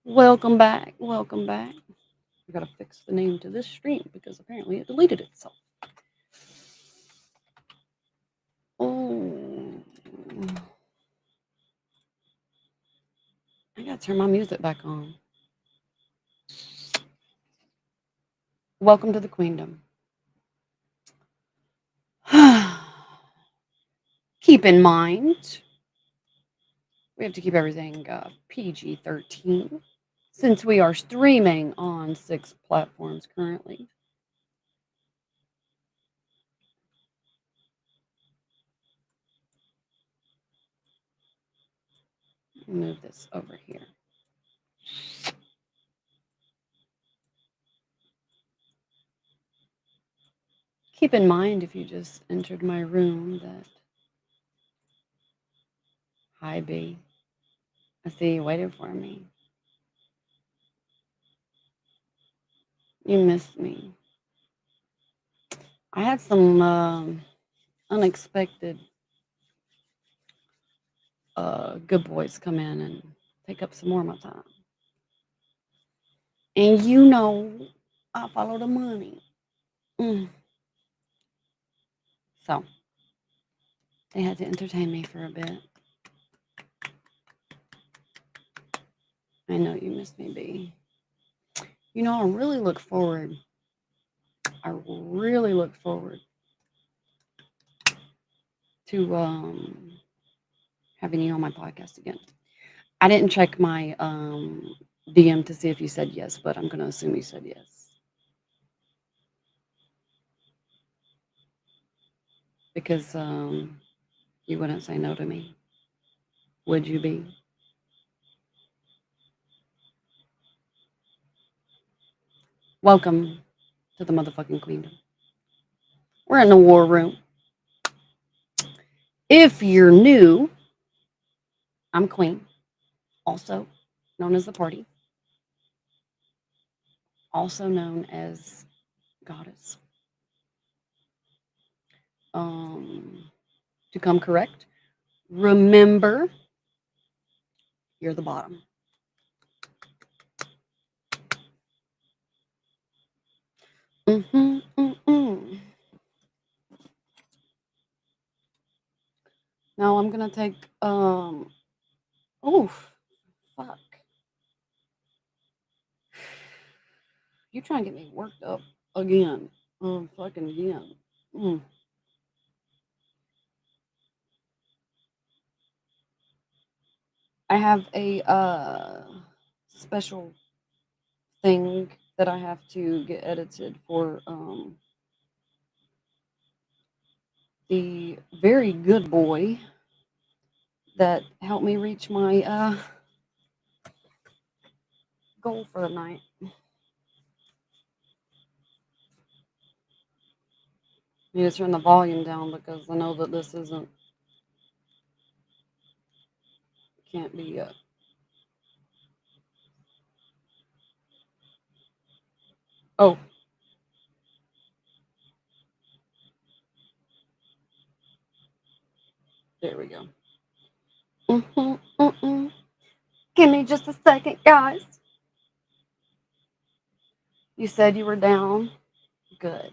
Welcome back. Welcome back. I gotta fix the name to this stream because apparently it deleted itself. Oh, I gotta turn my music back on. Welcome to the Queendom. Keep in mind, we have to keep everything PG 13 since we are streaming on 6 platforms currently. Move this over here. Keep in mind if you just entered my room that hi B. I see you waiting for me. You missed me. I had some unexpected good boys come in and take up some more of my time. And you know, I follow the money. Mm. So they had to entertain me for a bit. I know you missed me, B. You know, I really look forward. I really look forward to having you on my podcast again. I didn't check my DM to see if you said yes, but I'm gonna assume you said yes because you wouldn't say no to me, would you be? Welcome to the motherfucking queendom. We're in the war room. If you're new, I'm Queen, also known as the party, also known as Goddess. To come correct, remember you're the bottom. Mm-hmm, mm-mm. Now I'm gonna take oof, fuck. You trying to get me worked up again? Fucking again. Mm. I have a special thing that I have to get edited for the very good boy that helped me reach my goal for the night. I need to turn the volume down because I know that this isn't can't be oh, there we go. Give me just a second, guys. You said you were down. Good.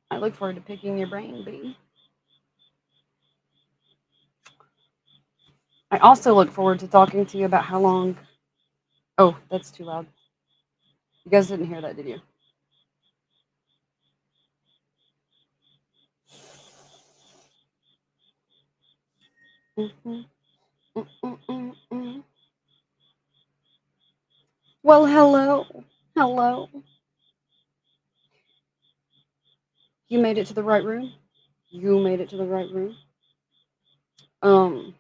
I look forward to picking your brain, B. I also look forward to talking to you about how long. Oh, that's too loud. You guys didn't hear that, did you? Well, hello. Hello. You made it to the right room. You made it to the right room. Um,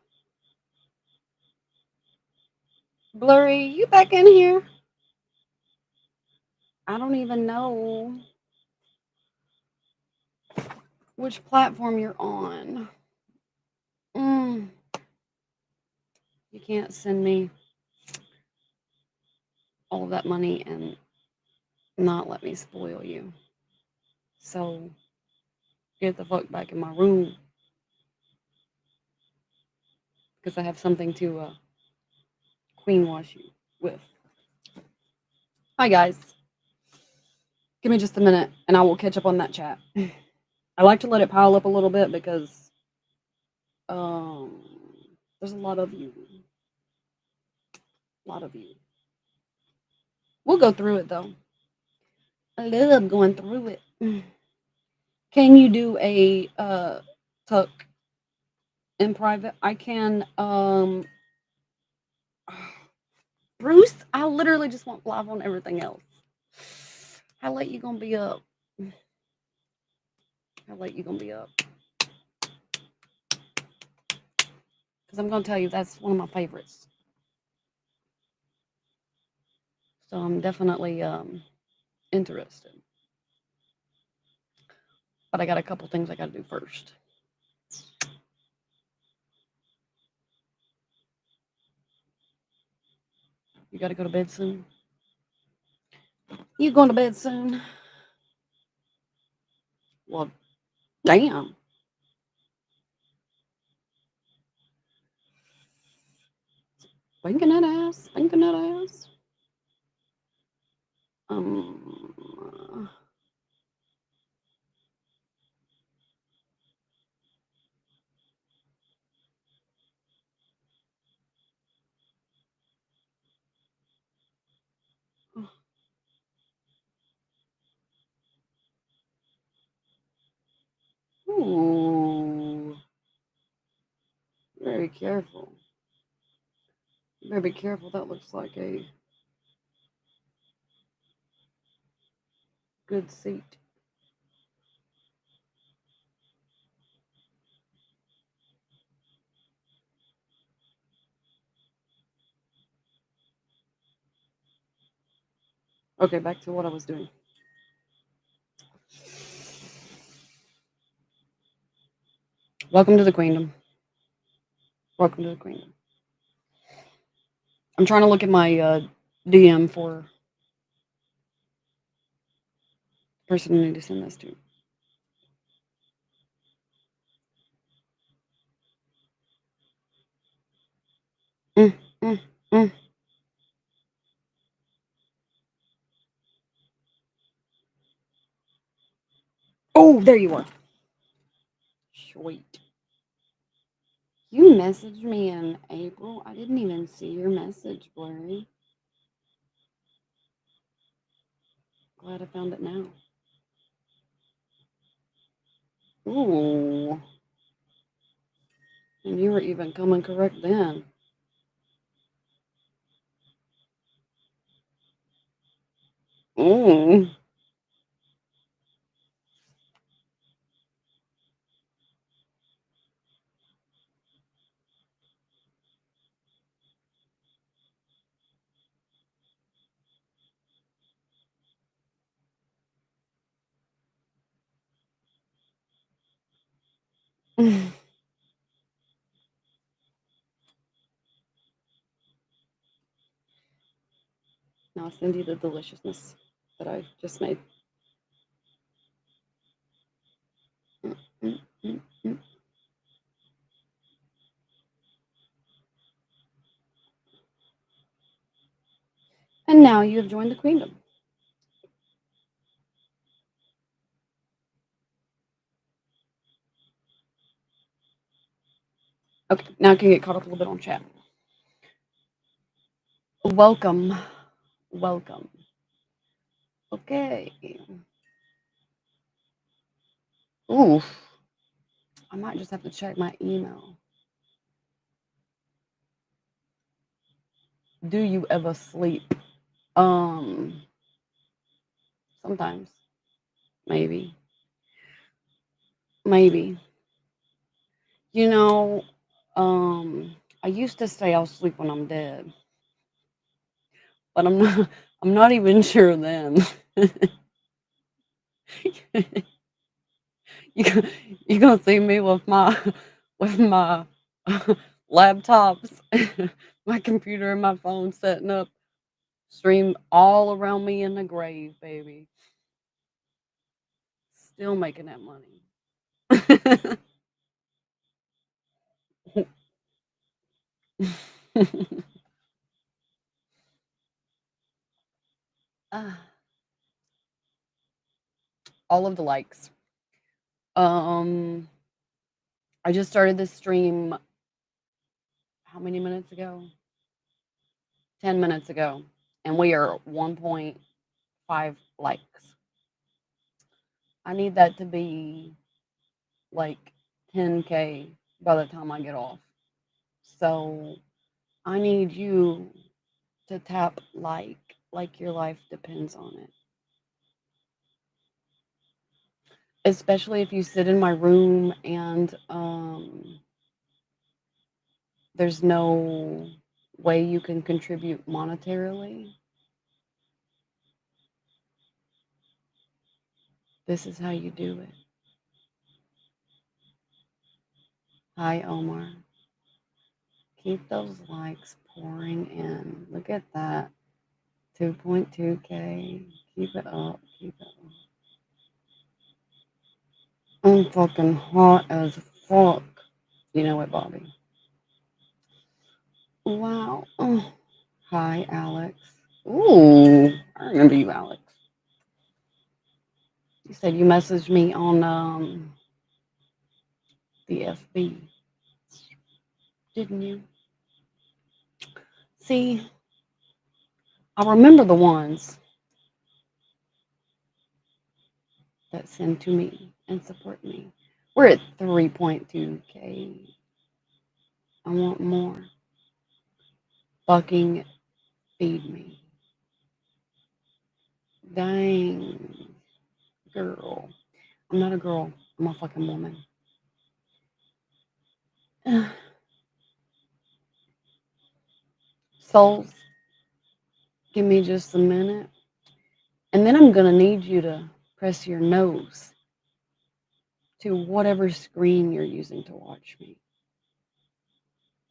Blurry, you back in here? I don't even know which platform you're on. Mm, you can't send me all of that money and not let me spoil you. So get the fuck back in my room because I have something to queen wash you with. Hi, guys. Give me just a minute and I will catch up on that chat. I like to let it pile up a little bit because um, there's a lot of you. A lot of you. We'll go through it though. I love going through it. Can you do a tuck in private? I can. Bruce, I literally just want live on everything else. How late you gonna be up? How late you gonna be up? Because I'm gonna tell you that's one of my favorites. So I'm definitely interested. But I got a couple things I gotta do first. You gotta go to bed soon. You going to bed soon? Well, damn. Spanking that ass. Spanking that ass. Um. Ooh. Very careful. You better be careful. That looks like a good seat. Okay, back to what I was doing. Welcome to the Queendom. Welcome to the Queendom. I'm trying to look at my DM for the person I need to send this to. Mm, mm, mm. Oh, there you are. Sweet. You messaged me in April. I didn't even see your message, Blurry. Glad I found it now. Ooh. And you were even coming correct then. Mm. Now I'll send you the deliciousness that I just made. Mm, mm, mm, mm. And now you have joined the Queendom. Okay, now I can get caught up a little bit on chat. Welcome. Welcome. Okay. Oof. I might just have to check my email. Do you ever sleep? Sometimes. Maybe. Maybe. You know, I used to say I'll sleep when I'm dead, but I'm not. I'm not even sure then. you you gonna see me with my laptops, my computer, and my phone setting up stream all around me in the grave, baby. Still making that money. All of the likes. Um, I just started this stream how many minutes ago? 10 minutes ago, and we are 1.5 likes. I need that to be like 10K by the time I get off. So I need you to tap like your life depends on it. Especially if you sit in my room and there's no way you can contribute monetarily. This is how you do it. Hi, Omar. Keep those likes pouring in. Look at that. 2.2K. Keep it up. Keep it up. I'm fucking hot as fuck. You know what, Bobby? Wow. Oh. Hi, Alex. Ooh, I remember you, Alex. You said you messaged me on the FB, didn't you? See, I remember the ones that send to me and support me. We're at 3.2K. I want more. Fucking feed me. Dang, girl. I'm not a girl. I'm a fucking woman. Souls, give me just a minute. And then I'm going to need you to press your nose to whatever screen you're using to watch me.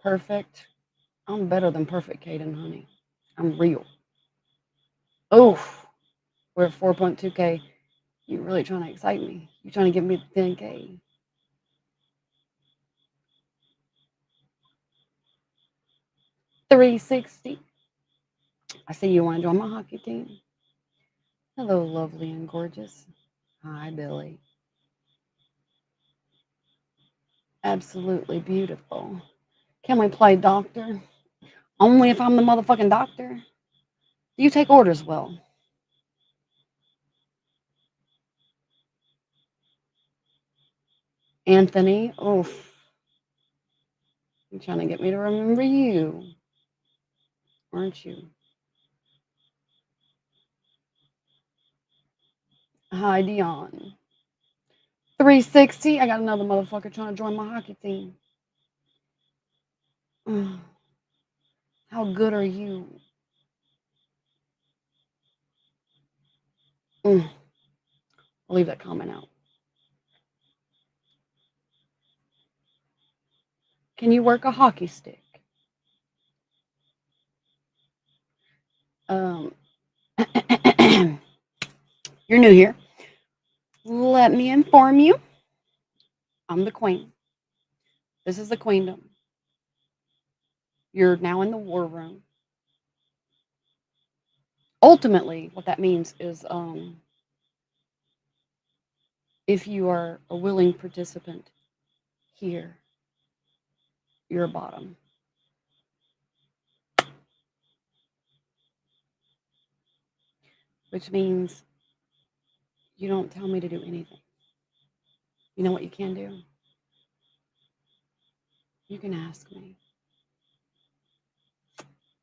Perfect. I'm better than perfect, Kaden, honey. I'm real. Oh, we're at 4.2K. You really trying to excite me. You trying to get me to 10K. $360. I see you want to join my hockey team. Hello, lovely and gorgeous. Hi, Billy. Absolutely beautiful. Can we play doctor? Only if I'm the motherfucking doctor. Do you take orders well? Anthony, oof. You're trying to get me to remember you, aren't you? Hi, Dion. 360. I got another motherfucker trying to join my hockey team. How good are you? I'll leave that comment out. Can you work a hockey stick? Um, you're new here. Let me inform you. I'm the queen. This is the queendom. You're now in the war room. Ultimately, what that means is if you are a willing participant here, you're a bottom. Which means you don't tell me to do anything. You know what you can do? You can ask me.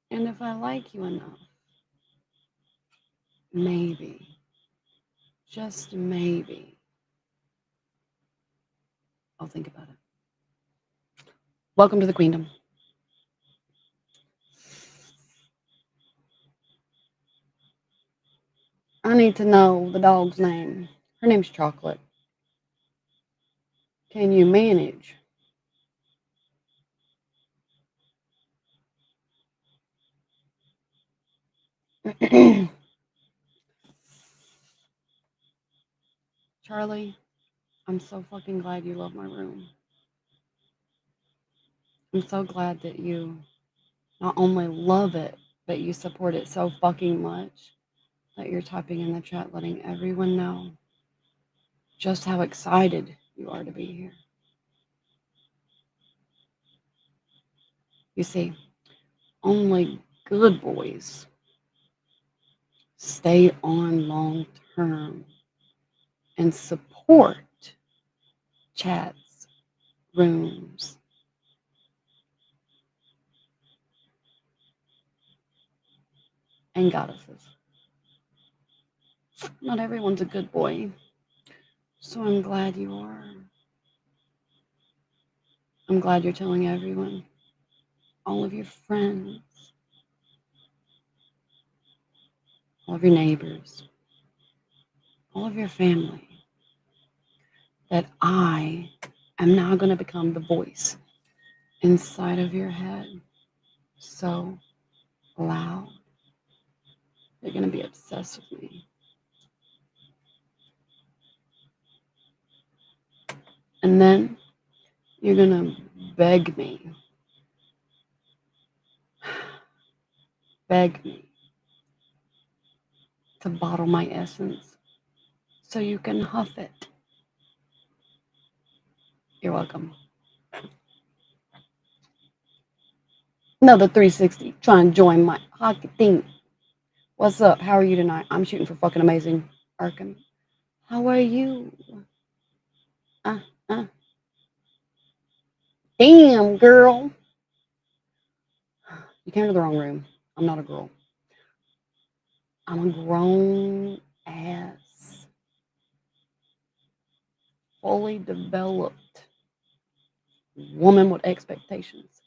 And if I like you enough, maybe, just maybe, I'll think about it. Welcome to the queendom. I need to know the dog's name. Her name's Chocolate. Can you manage? Charlie, I'm so fucking glad you love my room. I'm so glad that you not only love it, but you support it so fucking much. that you're typing in the chat, letting everyone know just how excited you are to be here. You see, only good boys stay on long term and support chats, rooms, and goddesses. Not everyone's a good boy, so I'm glad you are. I'm glad you're telling everyone, all of your friends, all of your neighbors, all of your family, that I am now going to become the voice inside of your head so loud. They're going to be obsessed with me. And then you're going to beg me to bottle my essence so you can huff it. You're welcome. Another 360 trying to join my hockey team. What's up? How are you tonight? I'm shooting for fucking amazing. Arkham. How are you? Damn, girl. You came to the wrong room. I'm not a girl. I'm a grown ass, fully developed woman with expectations.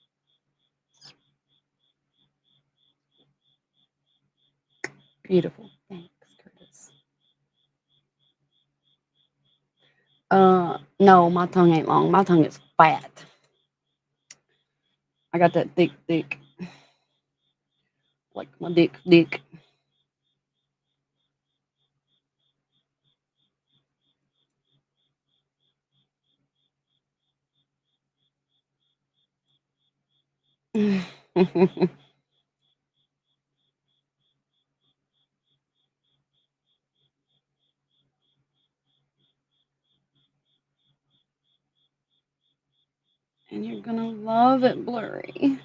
Beautiful. Thanks, Curtis. No, my tongue ain't long. My tongue is fat. I got that thick, like my dick. And you're gonna love it, Blurry.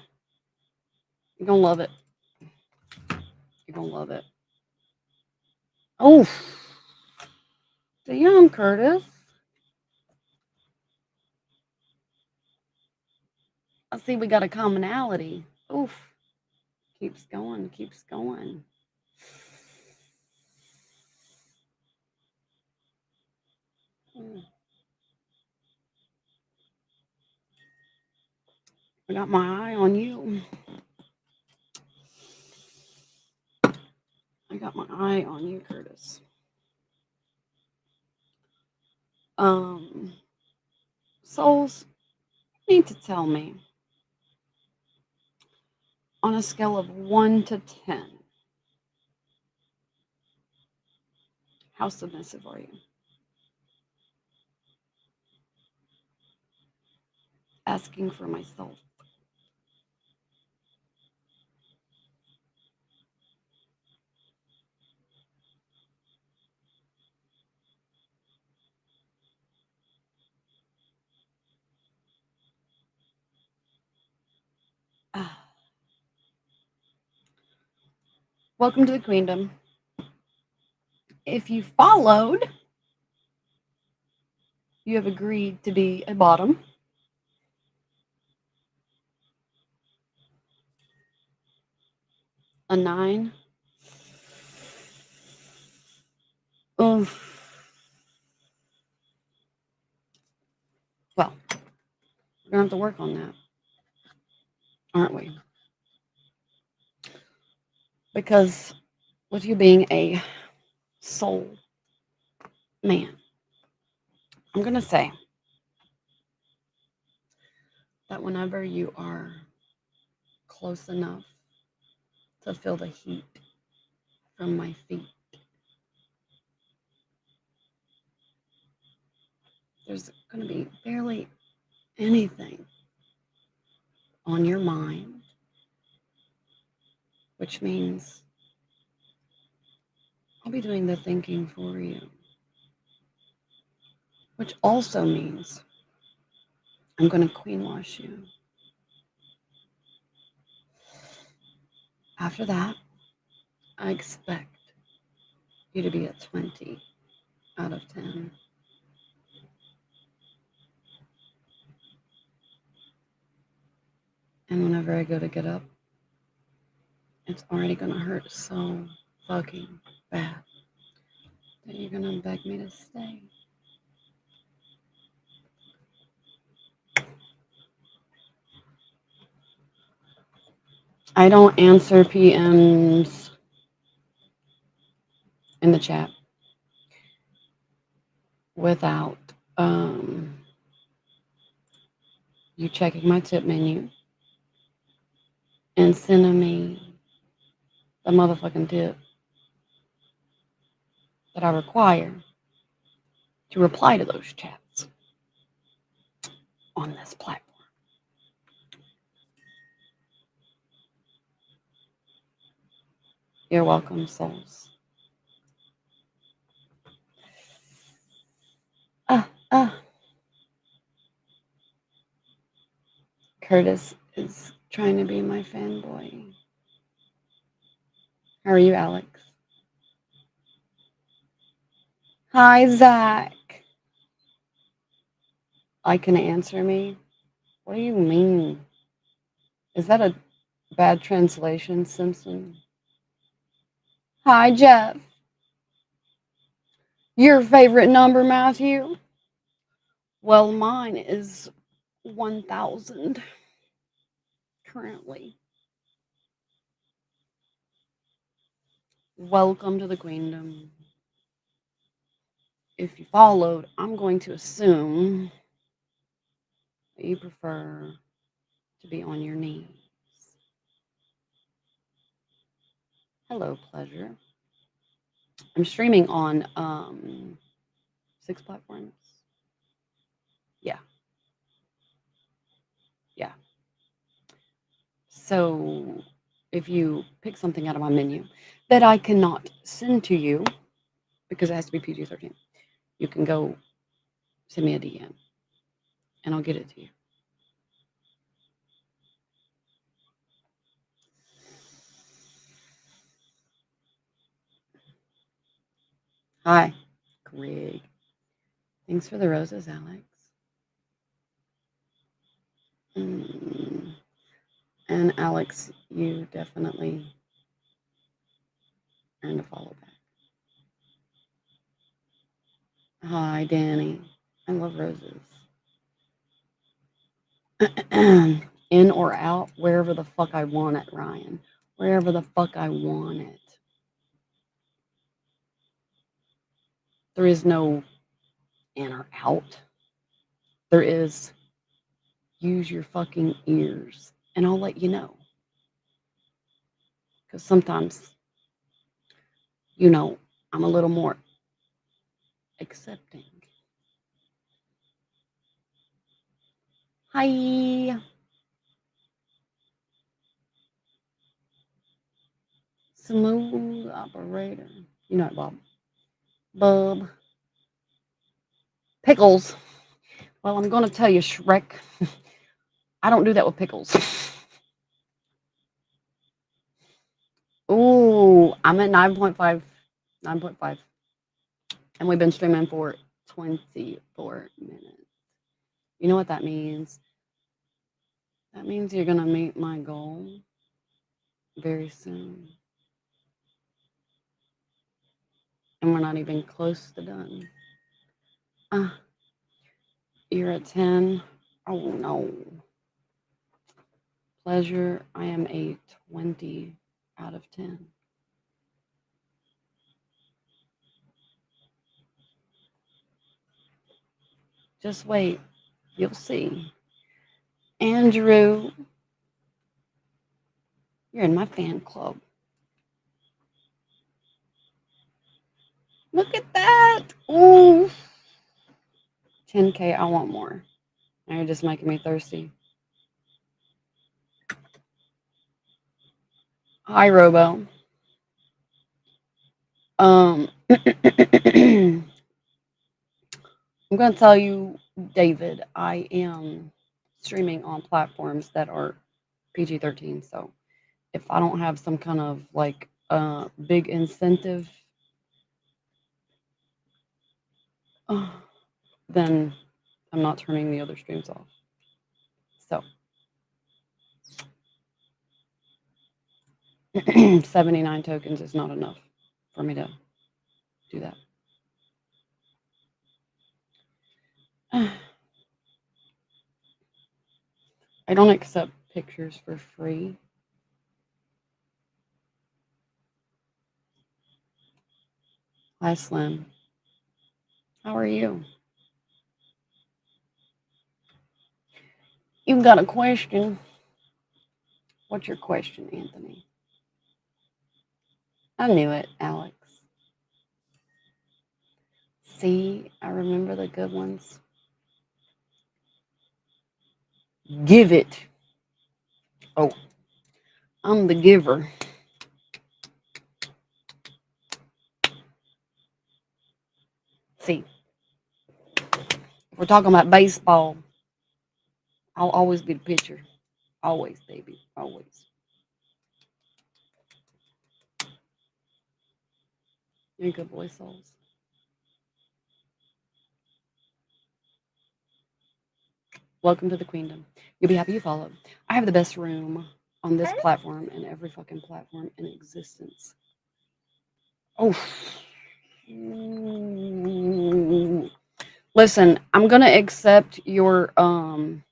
You're gonna love it. You're gonna love it. Oh, damn, Curtis. I see we got a commonality. Oof. Keeps going, keeps going. I got my eye on you. I got my eye on you, Curtis. Souls, you need to tell me on a scale of 1 to 10, how submissive are you? Asking for myself. Welcome to the Queendom. If you followed, you have agreed to be a bottom. A 9. Oof. Well, we're gonna have to work on that, aren't we? Because with you being a soul man, I'm gonna say that whenever you are close enough to feel the heat from my feet, there's gonna be barely anything on your mind, which means I'll be doing the thinking for you. Which also means I'm going to queen wash you. After that, I expect you to be at 20 out of 10. And whenever I go to get up, it's already going to hurt so fucking bad that you're going to beg me to stay. I don't answer PMs in the chat without you checking my tip menu and sending me the motherfucking tip that I require to reply to those chats on this platform. You're welcome, souls. Curtis is trying to be my fanboy. How are you, Alex? Hi, Zach. I can answer me? What do you mean? Is that a bad translation, Simpson? Hi, Jeff. Your favorite number, Matthew? Well, mine is 1,000 currently. Welcome to the Queendom. If you followed, I'm going to assume that you prefer to be on your knees. Hello, Pleasure. I'm streaming on 6 platforms. Yeah. So if you pick something out of my menu that I cannot send to you because it has to be PG-13, you can go send me a DM and I'll get it to you. Hi, Greg. Thanks for the roses, Alex. And Alex, you definitely earned a follow back. Hi, Danny. I love roses. In or out, wherever the fuck I want it, Ryan. Wherever the fuck I want it. There is no in or out. There is use your fucking ears and I'll let you know. Because sometimes, I'm a little more accepting. Hi. Smooth operator. You know it, Bob. Bub. Pickles. Well, I'm going to tell you, Shrek. I don't do that with pickles. Ooh, I'm at 9.5. 9.5. And we've been streaming for 24 minutes. You know what that means? That means you're going to meet my goal very soon. And we're not even close to done. You're a 10. Oh, no. Pleasure, I am a 20 out of 10. Just wait. You'll see. Andrew, you're in my fan club. Look at that. Ooh. 10K, I want more. Now you're just making me thirsty. Hi, Robo. I'm going to tell you, David, I am streaming on platforms that are PG-13. So if I don't have some kind of like big incentive, then I'm not turning the other streams off. So 79 tokens is not enough for me to do that. I don't accept pictures for free. Hi, Slim. How are you? You've got a question. What's your question, Anthony? I knew it, Alex. See, I remember the good ones. Give it. Oh, I'm the giver. See, if we're talking about baseball, I'll always be the pitcher. Always, baby. Always. You're good boy, souls. Welcome to the queendom. You'll be happy you followed. I have the best room on this platform and every fucking platform in existence. Oh. Listen, I'm gonna accept your I'm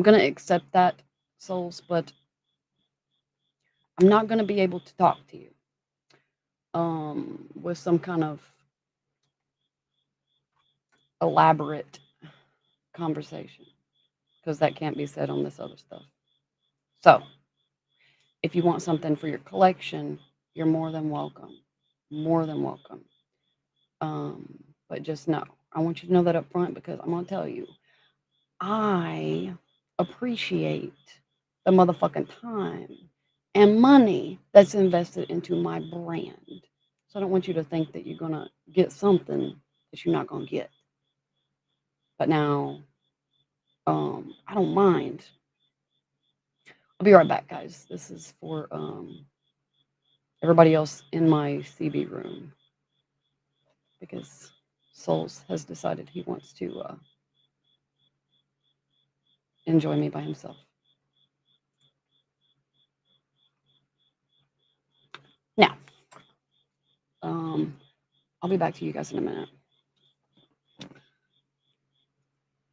gonna accept that, souls, but I'm not gonna be able to talk to you with some kind of elaborate conversation because that can't be said on this other stuff. So if you want something for your collection, you're more than welcome. More than welcome. But just know, I want you to know that up front because I'm gonna tell you, I appreciate the motherfucking time and money that's invested into my brand. So I don't want you to think that you're gonna get something that you're not gonna get. But now, I don't mind. I'll be right back, guys. This is for everybody else in my CB room because Souls has decided he wants to enjoy me by himself. Now, I'll be back to you guys in a minute.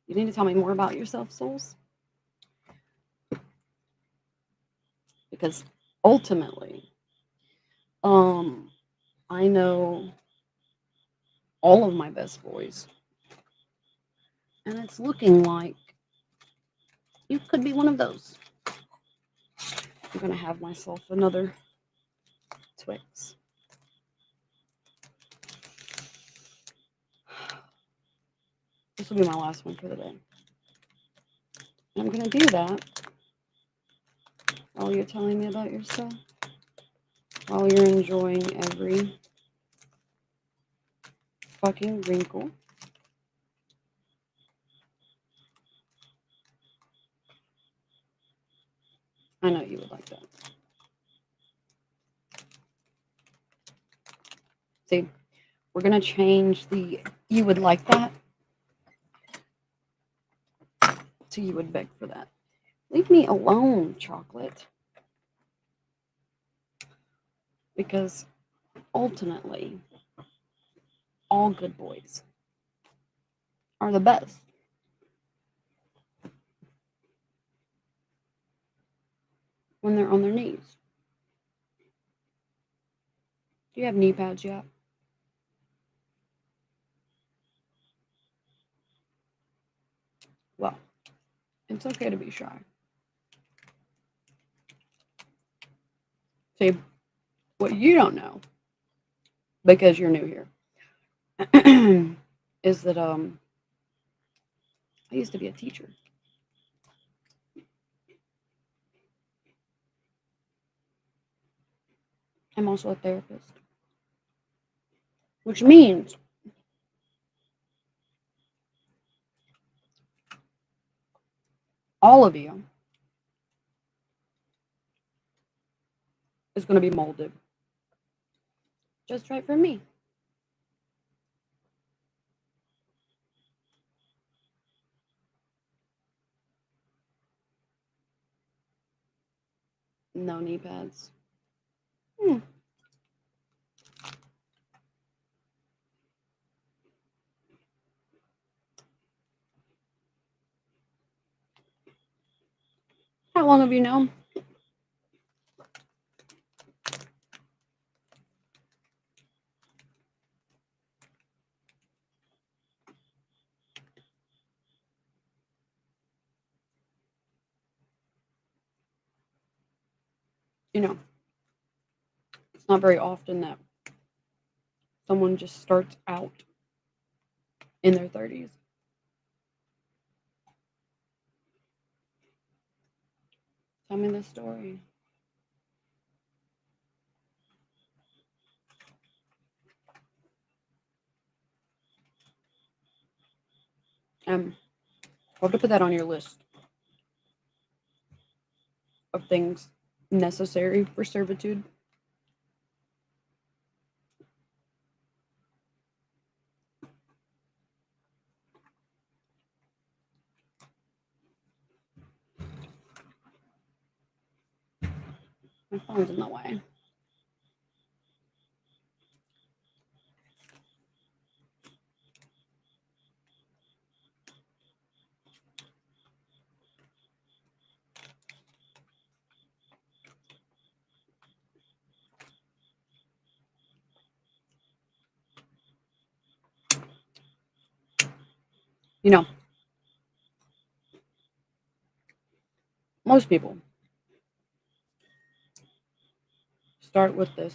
You need to tell me more about yourself, Souls, because ultimately, I know all of my best boys, and it's looking like you could be one of those. I'm gonna have myself another Twix. This will be my last one for the day. And I'm gonna do that while you're telling me about yourself, while you're enjoying every fucking wrinkle. I know you would like that. See, we're gonna change the you would like that to you would beg for that. Leave me alone, chocolate. Because ultimately, all good boys are the best. When they're on their knees. Do you have knee pads yet? Well, it's okay to be shy. See, what you don't know, because you're new here, is that I used to be a teacher. I'm also a therapist, which means all of you is going to be molded just right for me. No knee pads. Hmm. How long have you known? You know, it's not very often that someone just starts out in their 30s. Tell me the story. I'll have to put that on your list of things necessary for servitude. My phone's in the way. You know, most people start with this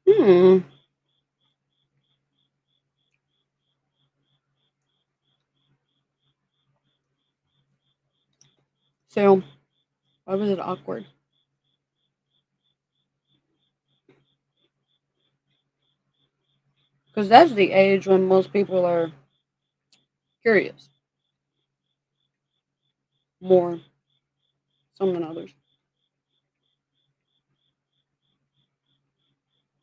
hmm. So why was it awkward? Because that's the age when most people are curious more some than others.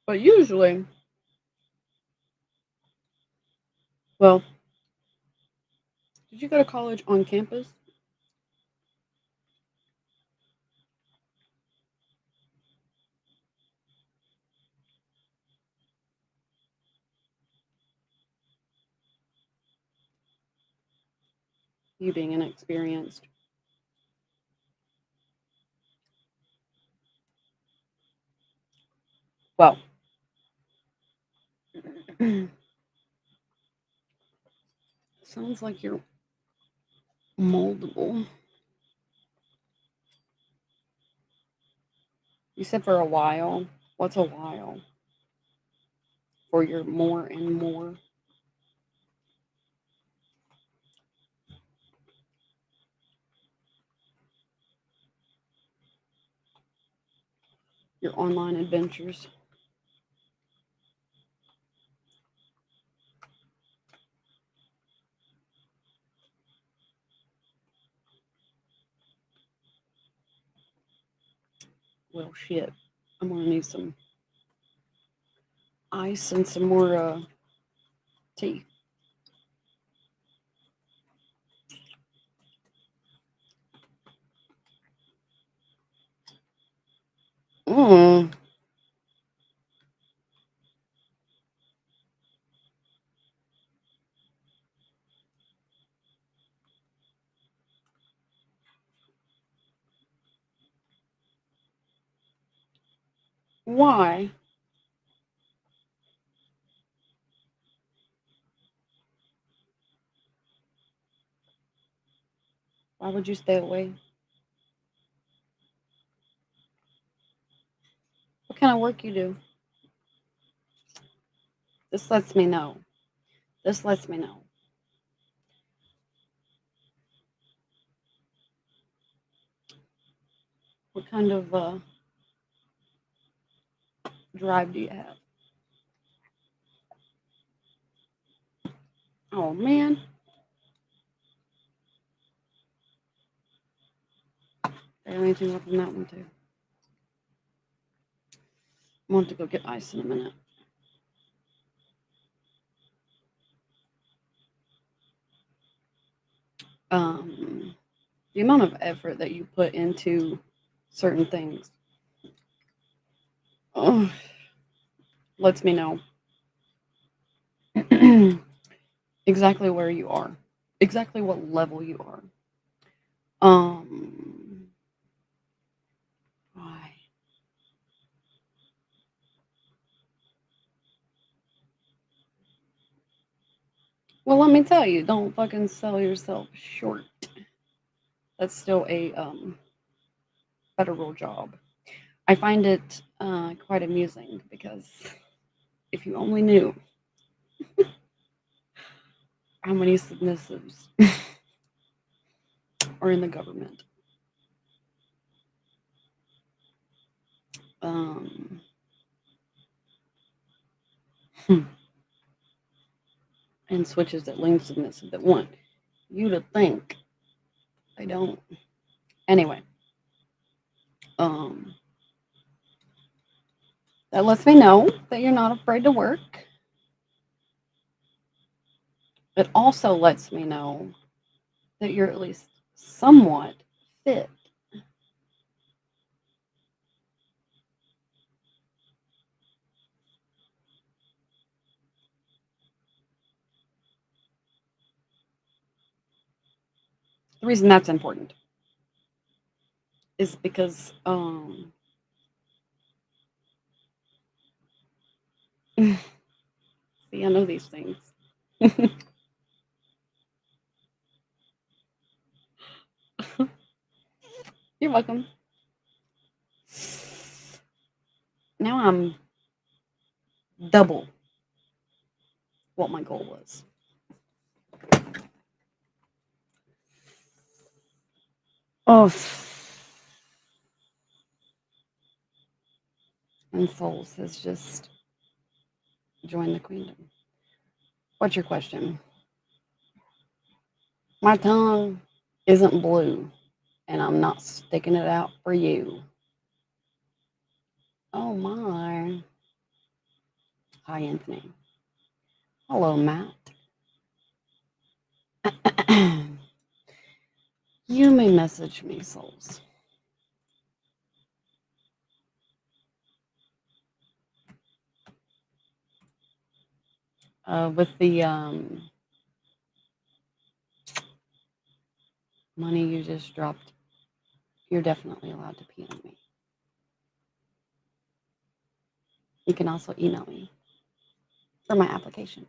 But usually, well, did you go to college on campus? You being inexperienced. Well, sounds like you're moldable. You said for a while. What's a while? For your more and more. Your online adventures. Well, shit. I'm gonna need some ice and some more tea. Mm. Why? Why would you stay away? What kind of work you do? This lets me know. This lets me know. What kind of drive do you have? Oh man. There's anything left in that one too. I want to go get ice in a minute. The amount of effort that you put into certain things oh, lets me know exactly where you are, exactly what level you are. Um, why? Well, let me tell you, don't fucking sell yourself short. That's still a federal job. I find it quite amusing because if you only knew how many submissives are in the government, um, and switches that lean submissive that want you to think they don't. Anyway, um, that lets me know that you're not afraid to work. It also lets me know that you're at least somewhat fit. The reason that's important is because see, I know these things. You're welcome. Now I'm double what my goal was. Oh, and Souls has just joined the queendom. What's your question? My tongue isn't blue, and I'm not sticking it out for you. Oh my. Hi, Anthony. Hello, Matt. You may message me, Souls. With the money you just dropped, you're definitely allowed to PM me. You can also email me for my application,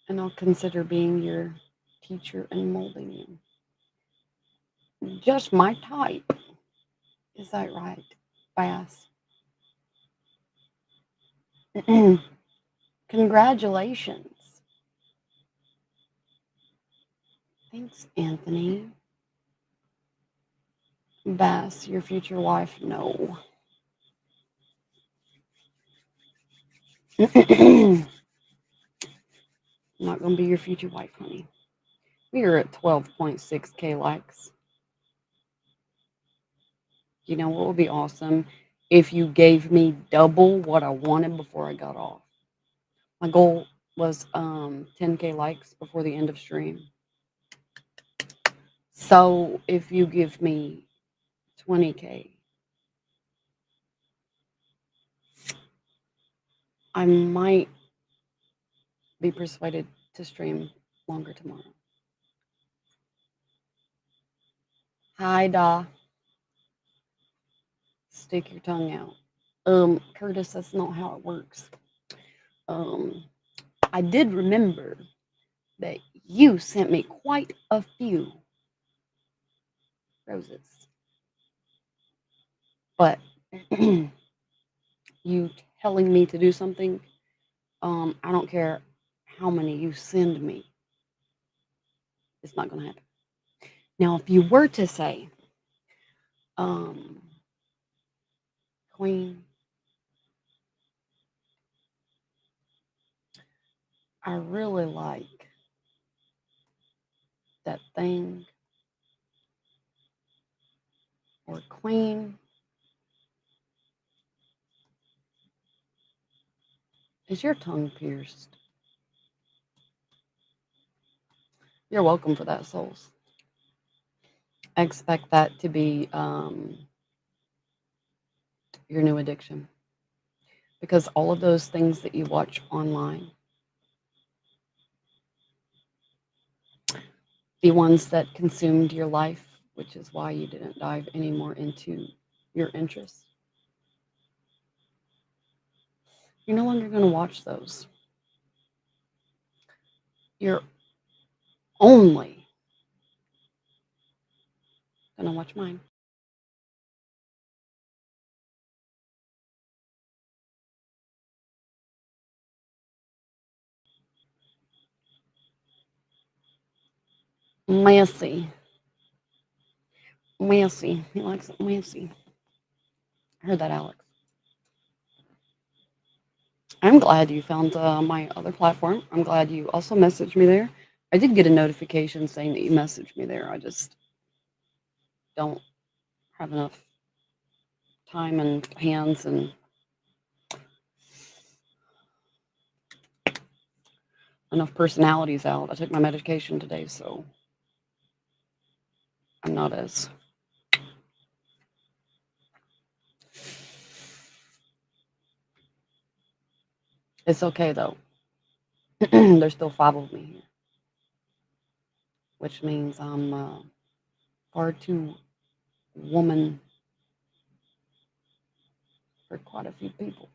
and I'll consider being your teacher and molding you. Just my type. Is that right, Bass? Congratulations. Thanks, Anthony. Bass, your future wife? No. I'm not going to be your future wife, honey. We are at 12.6K likes. You know what would be awesome? If you gave me double what I wanted before I got off. My goal was 10K likes before the end of stream. So if you give me 20K, I might be persuaded to stream longer tomorrow. Hi, Da. Stick your tongue out. Curtis, that's not how it works. Um, I did remember that you sent me quite a few roses, but you telling me to do something, I don't care how many you send me. It's not going to happen. Now, if you were to say, Um, Queen, I really like that thing. Or Queen, is your tongue pierced? You're welcome for that, souls. I expect that to be your new addiction because all of those things that you watch online, the ones that consumed your life, which is why you didn't dive any more into your interests, you're no longer going to watch those. You're only going to watch mine. Messy. Messy. He likes it messy. I heard that, Alex. I'm glad you found my other platform. I'm glad you also messaged me there. I did get a notification saying that you messaged me there. I just don't have enough time and hands and enough personalities out. I took my medication today, so I'm not as. It's okay though. There's still five of me here, which means I'm far too woman for quite a few people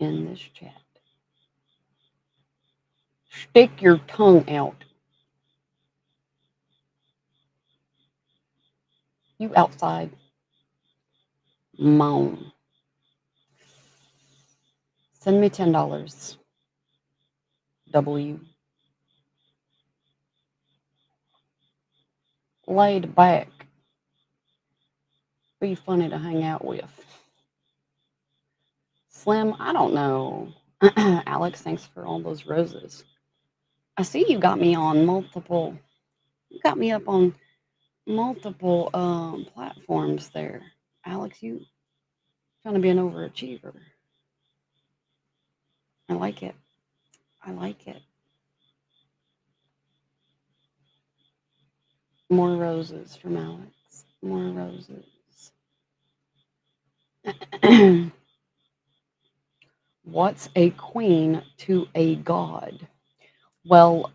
in this chat. Stick your tongue out. You outside. Moan. Send me $10. W. Laid back. Be funny to hang out with. Slim, I don't know. Alex, thanks for all those roses. I see you got me on multiple. You got me up on multiple platforms there. Alex, you trying to be an overachiever. I like it. I like it. More roses from Alex. More roses. What's a queen to a god? Well,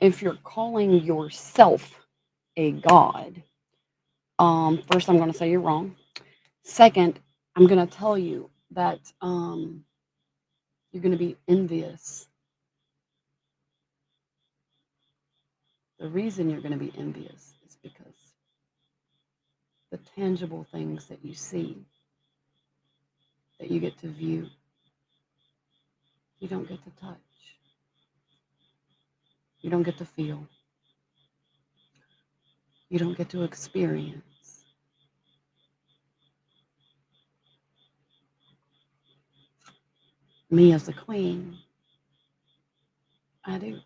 if you're calling yourself a god, first I'm going to say you're wrong. Second, I'm going to tell you that you're going to be envious. The reason you're going to be envious is because the tangible things that you see, that you get to view, you don't get to touch, you don't get to feel, you don't get to experience. Me as the queen, I do.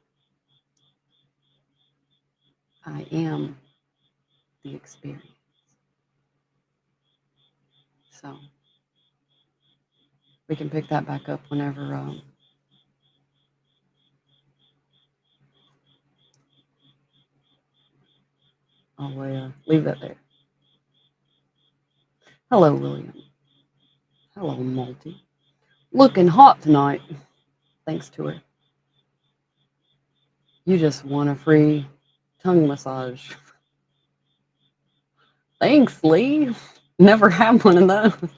I am the experience. So we can pick that back up whenever I'll leave that there. Hello, William. Hello, Multi. Looking hot tonight, thanks to her. You just want a free tongue massage. Thanks, Lee. Never had one of those.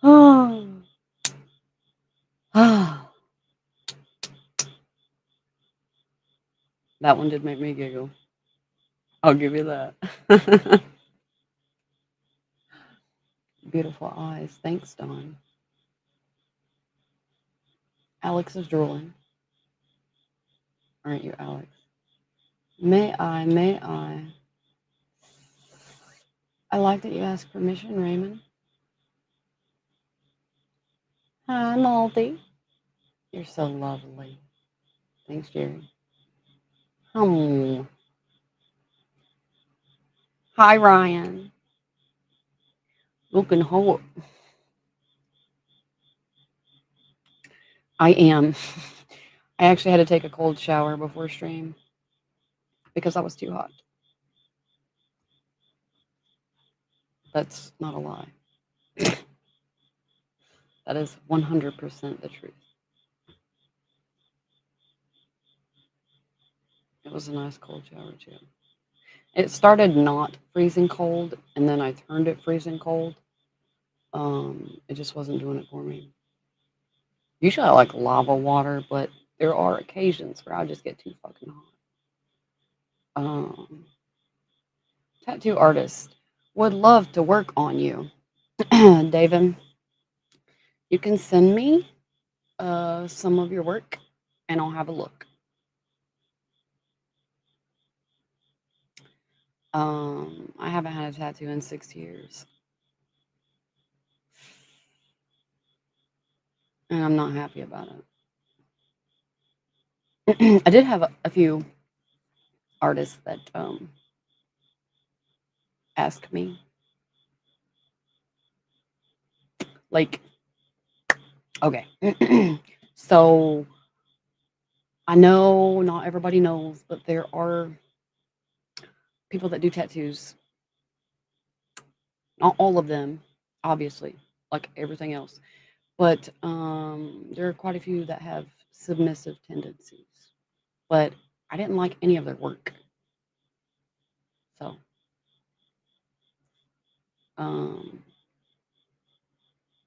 Oh. That one did make me giggle. I'll give you that. Beautiful eyes. Thanks, Dawn. Alex is drooling. Aren't you, Alex? May I? I like that you asked permission, Raymond. Hi, Malty. You're so lovely. Thanks, Jerry. Hmm. Hi, Ryan. Looking hot. I am. I actually had to take a cold shower before stream because I was too hot. That's not a lie. That is 100% the truth. It was a nice cold shower, too. It started not freezing cold, and then I turned it freezing cold. It just wasn't doing it for me. Usually I like lava water, but there are occasions where I just get too fucking hot. Tattoo artist would love to work on you. David, you can send me some of your work and I'll have a look. I haven't had a tattoo in 6 years. And I'm not happy about it. I did have a few artists that ask me, like, okay, so I know not everybody knows, but there are people that do tattoos. Not all of them, obviously, like everything else, but there are quite a few that have submissive tendencies. But I didn't like any of their work, so um,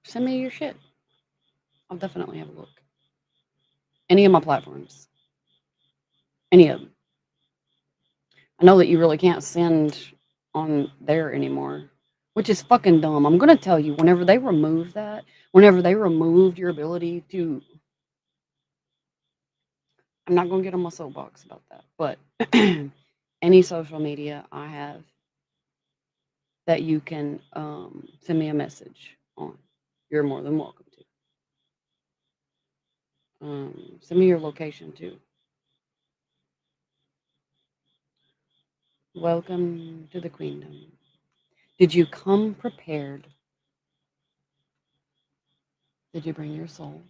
send me your shit. I'll definitely have a look. Any of my platforms, any of them. I know that you really can't send on there anymore, which is fucking dumb. I'm gonna tell you, whenever they removed that, whenever they removed your ability to, I'm not gonna get on my soapbox about that, but any social media I have that you can send me a message on, you're more than welcome to. Send me your location too. Welcome to the queendom. Did you come prepared? Did you bring your soul?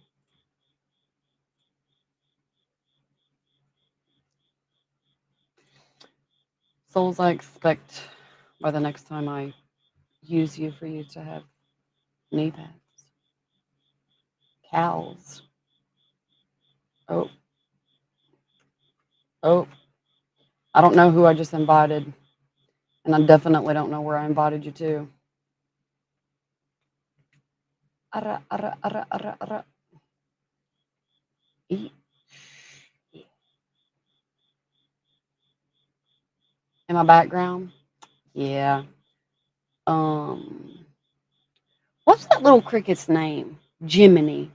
Souls, I expect by the next time I use you for you to have knee pads, cows. Oh, oh, I don't know who I just invited, and I definitely don't know where I invited you to. Ara, ara, ara, ara, ara. Eat. In my background? Yeah. Um, what's that little cricket's name? Jiminy.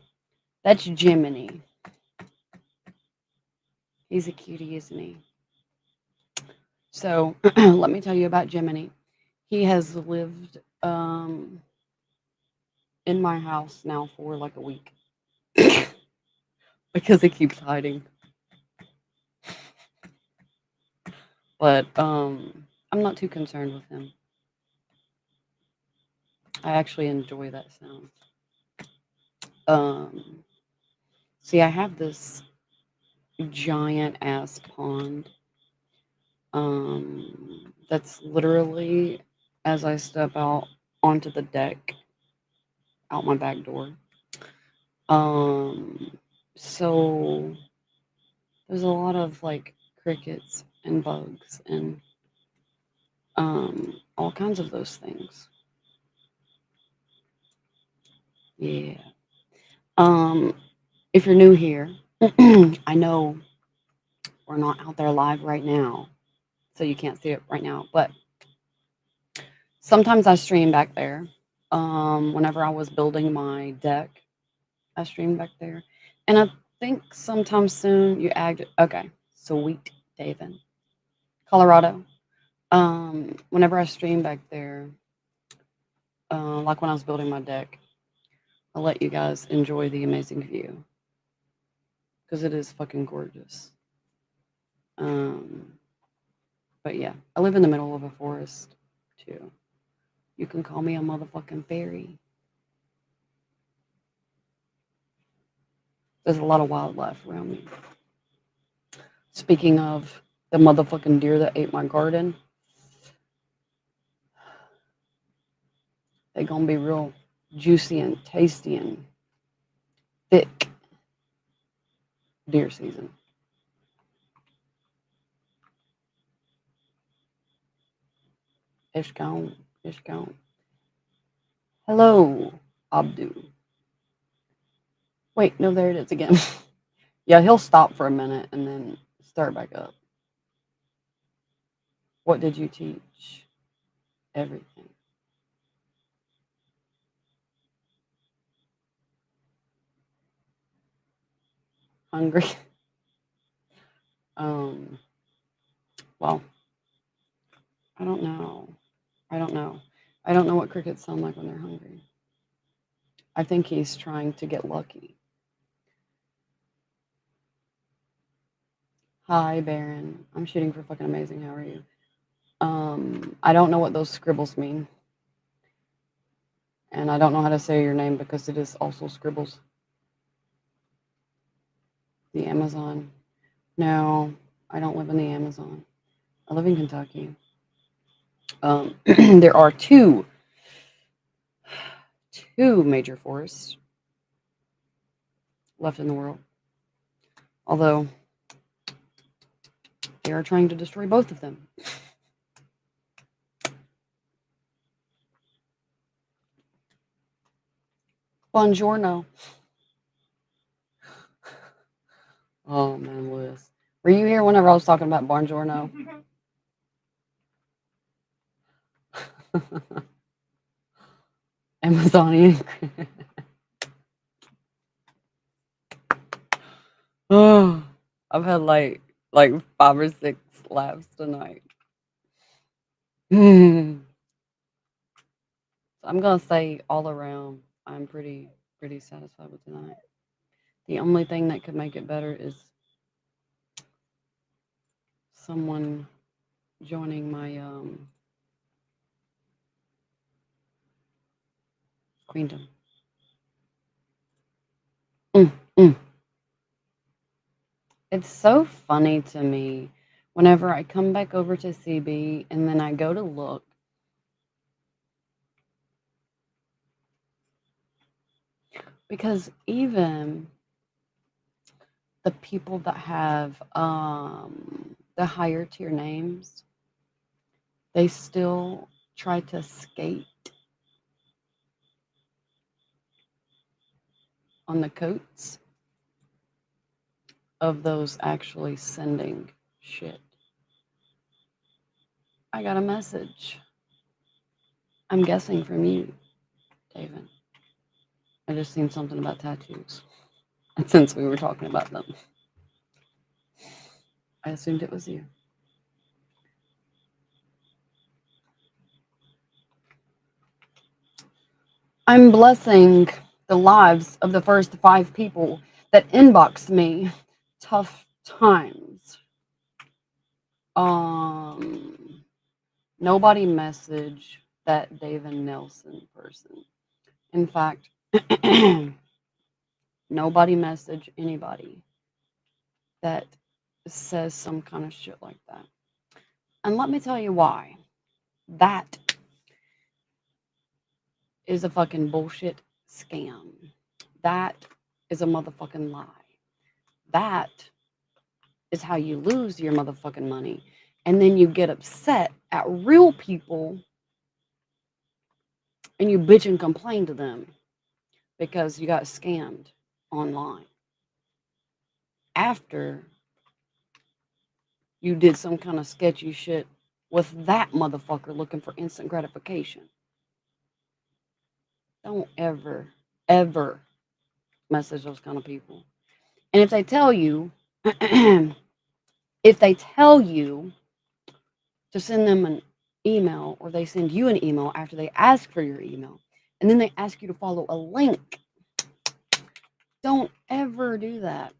That's Jiminy. He's a cutie, isn't he? So let me tell you about Jiminy. He has lived in my house now for like a week because he keeps hiding. But I'm not too concerned with him. I actually enjoy that sound. Um, see, I have this giant ass pond. That's literally as I step out onto the deck out my back door. Um, so there's a lot of like crickets and bugs and all kinds of those things. Yeah. Um, if you're new here, I know we're not out there live right now, so you can't see it right now, but sometimes I stream back there. Whenever I was building my deck, I streamed back there. And I think sometime soon you added, okay. Sweet David. Colorado. Whenever I stream back there, like when I was building my deck, I'll let you guys enjoy the amazing view because it is fucking gorgeous. But yeah, I live in the middle of a forest too. You can call me a motherfucking fairy. There's a lot of wildlife around me. Speaking of the motherfucking deer that ate my garden, they gonna be real juicy and tasty and thick deer season. It's gone. It's gone. Hello, Abdu. Wait, no, there it is again. Yeah, he'll stop for a minute and then start back up. What did you teach? Everything. Hungry. um, well, I don't know. I don't know. I don't know what crickets sound like when they're hungry. I think he's trying to get lucky. Hi, Baron. I'm shooting for fucking amazing. How are you? I don't know what those scribbles mean. And I don't know how to say your name because it is also scribbles. The Amazon. No, I don't live in the Amazon. I live in Kentucky. There are two major forests left in the world. Although they are trying to destroy both of them. Buongiorno. Oh man, Liz. Were you here whenever I was talking about Buongiorno? Amazonian. Oh, I've had like 5 or 6 laughs tonight. I'm gonna say all around, I'm pretty satisfied with tonight. The only thing that could make it better is someone joining my queendom. Mm, mm. It's so funny to me whenever I come back over to CB and then I go to look. Because even the people that have the higher tier names, they still try to skate on the coats of those actually sending shit. I got a message. I'm guessing from you, David. I just seen something about tattoos. And since we were talking about them, I assumed it was you. I'm blessing the lives of the first 5 people that inboxed me. Tough times. Nobody messaged that David Nelson person. In fact, nobody messaged anybody that says some kind of shit like that. And let me tell you why. That is a fucking bullshit scam. That is a motherfucking lie. That is how you lose your motherfucking money. And then you get upset at real people and you bitch and complain to them because you got scammed online after you did some kind of sketchy shit with that motherfucker looking for instant gratification. Don't ever message those kind of people. And if they tell you If they tell you to send them an email or they send you an email after they ask for your email and then they ask you to follow a link, don't ever do that.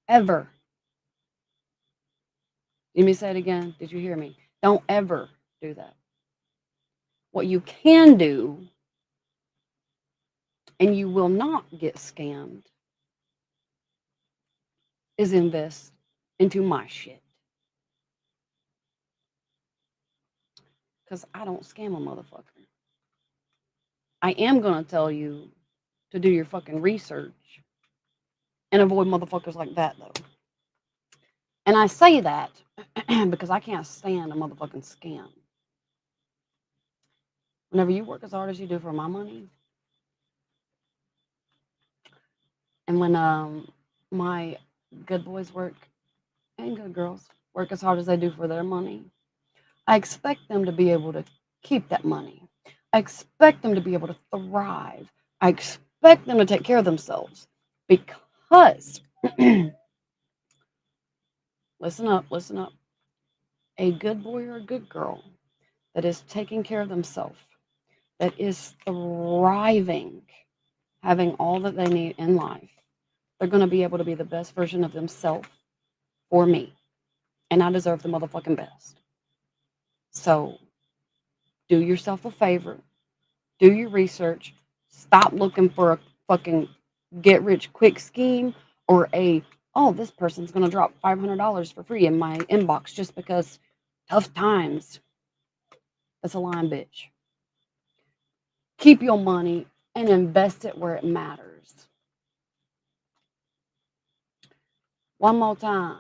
Ever. Let me say it again. Did you hear me? Don't ever do that. What you can do, and you will not get scammed, is invest into my shit. Because I don't scam a motherfucker. I am going to tell you to do your fucking research and avoid motherfuckers like that, though. And I say that because I can't stand a motherfucking scam. Whenever you work as hard as you do for my money, and when my good boys work and good girls work as hard as they do for their money, I expect them to be able to keep that money. I expect them to be able to thrive. I expect them to take care of themselves because, listen up, listen up. A good boy or a good girl that is taking care of themselves, that is thriving, having all that they need in life, they're going to be able to be the best version of themselves for me. And I deserve the motherfucking best. So do yourself a favor, do your research, stop looking for a fucking get rich quick scheme or oh, this person's going to drop $500 for free in my inbox just because tough times. That's a lying bitch. Keep your money and invest it where it matters. One more time.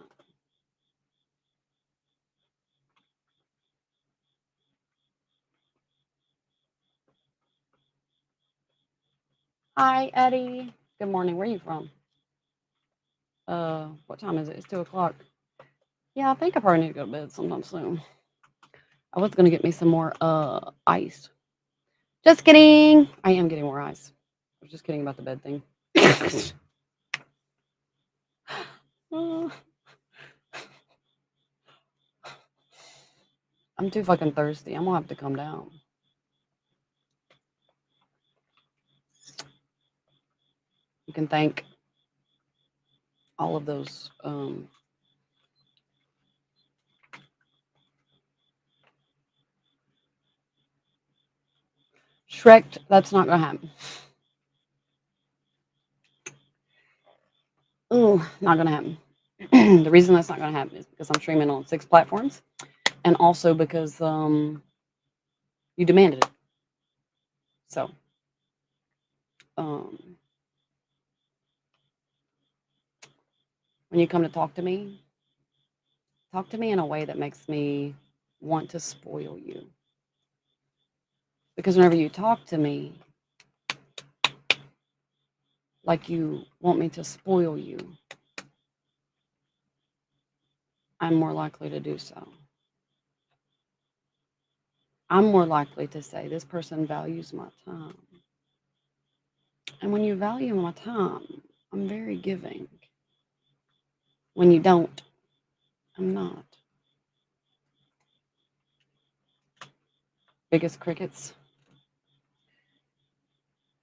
Hi, Eddie. Good morning. Where are you from? What time is it? It's 2 o'clock. Yeah, I think I probably need to go to bed sometime soon. I was gonna get me some more ice. Just kidding. I am getting more ice. I was just kidding about the bed thing. Uh, I'm too fucking thirsty. I'm gonna have to come down. You can thank all of those Shrek. That's not gonna happen. Ooh, not gonna happen. The reason that's not gonna happen is because I'm streaming on 6 platforms, and also because you demanded it. So, um, when you come to talk to me in a way that makes me want to spoil you. Because whenever you talk to me like you want me to spoil you, I'm more likely to do so. I'm more likely to say, this person values my time. And when you value my time, I'm very giving. When you don't, I'm not. Biggest crickets?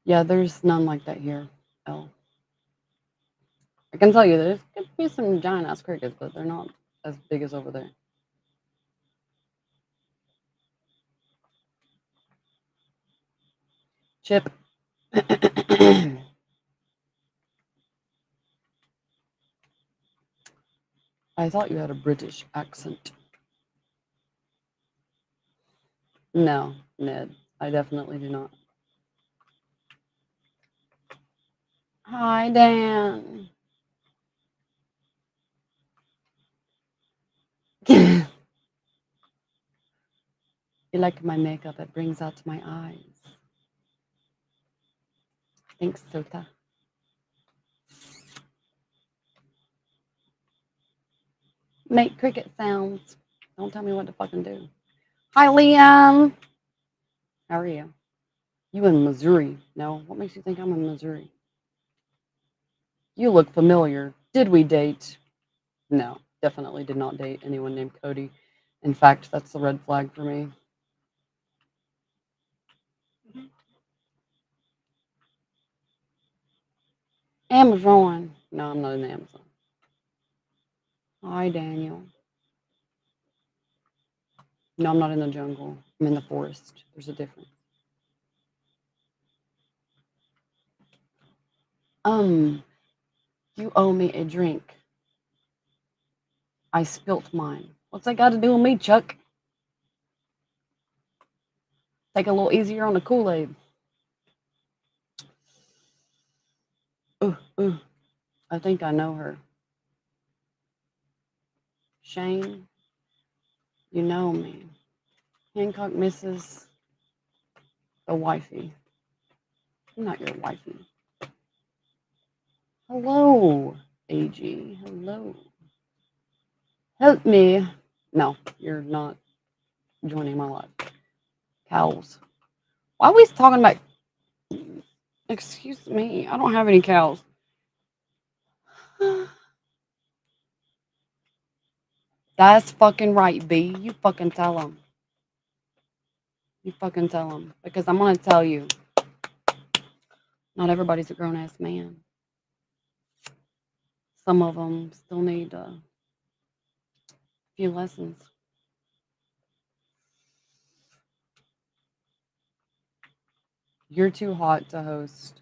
Yeah, there's none like that here, Elle. I can tell you there's could be some giant ass crickets, but they're not as big as over there. Chip. I thought you had a British accent. No, Ned, I definitely do not. Hi, Dan. You like my makeup? It brings out my eyes. Thanks, Sota. Make cricket sounds. Don't tell me what to fucking do. Hi, Liam. How are you? You in Missouri? No. What makes you think I'm in Missouri? You look familiar. Did we date? No. definitely did not date anyone named Cody. In fact, that's a red flag for me. Amazon. No, I'm not in the Amazon. Hi, Daniel. No, I'm not in the jungle. I'm in the forest. There's a difference. You owe me a drink. I spilt mine. What's that got to do with me, Chuck? Take a little easier on the Kool-Aid. Ooh. I think I know her. Shane, you know me. Hancock misses the wifey. I'm not your wifey. Hello, AG. Hello. Help me. No, you're not joining my life. Cows. Why are we talking about... Excuse me. I don't have any cows. That's fucking right, B. You fucking tell them. You fucking tell them. Because I'm going to tell you, not everybody's a grown-ass man. Some of them still need a few lessons. You're too hot to host.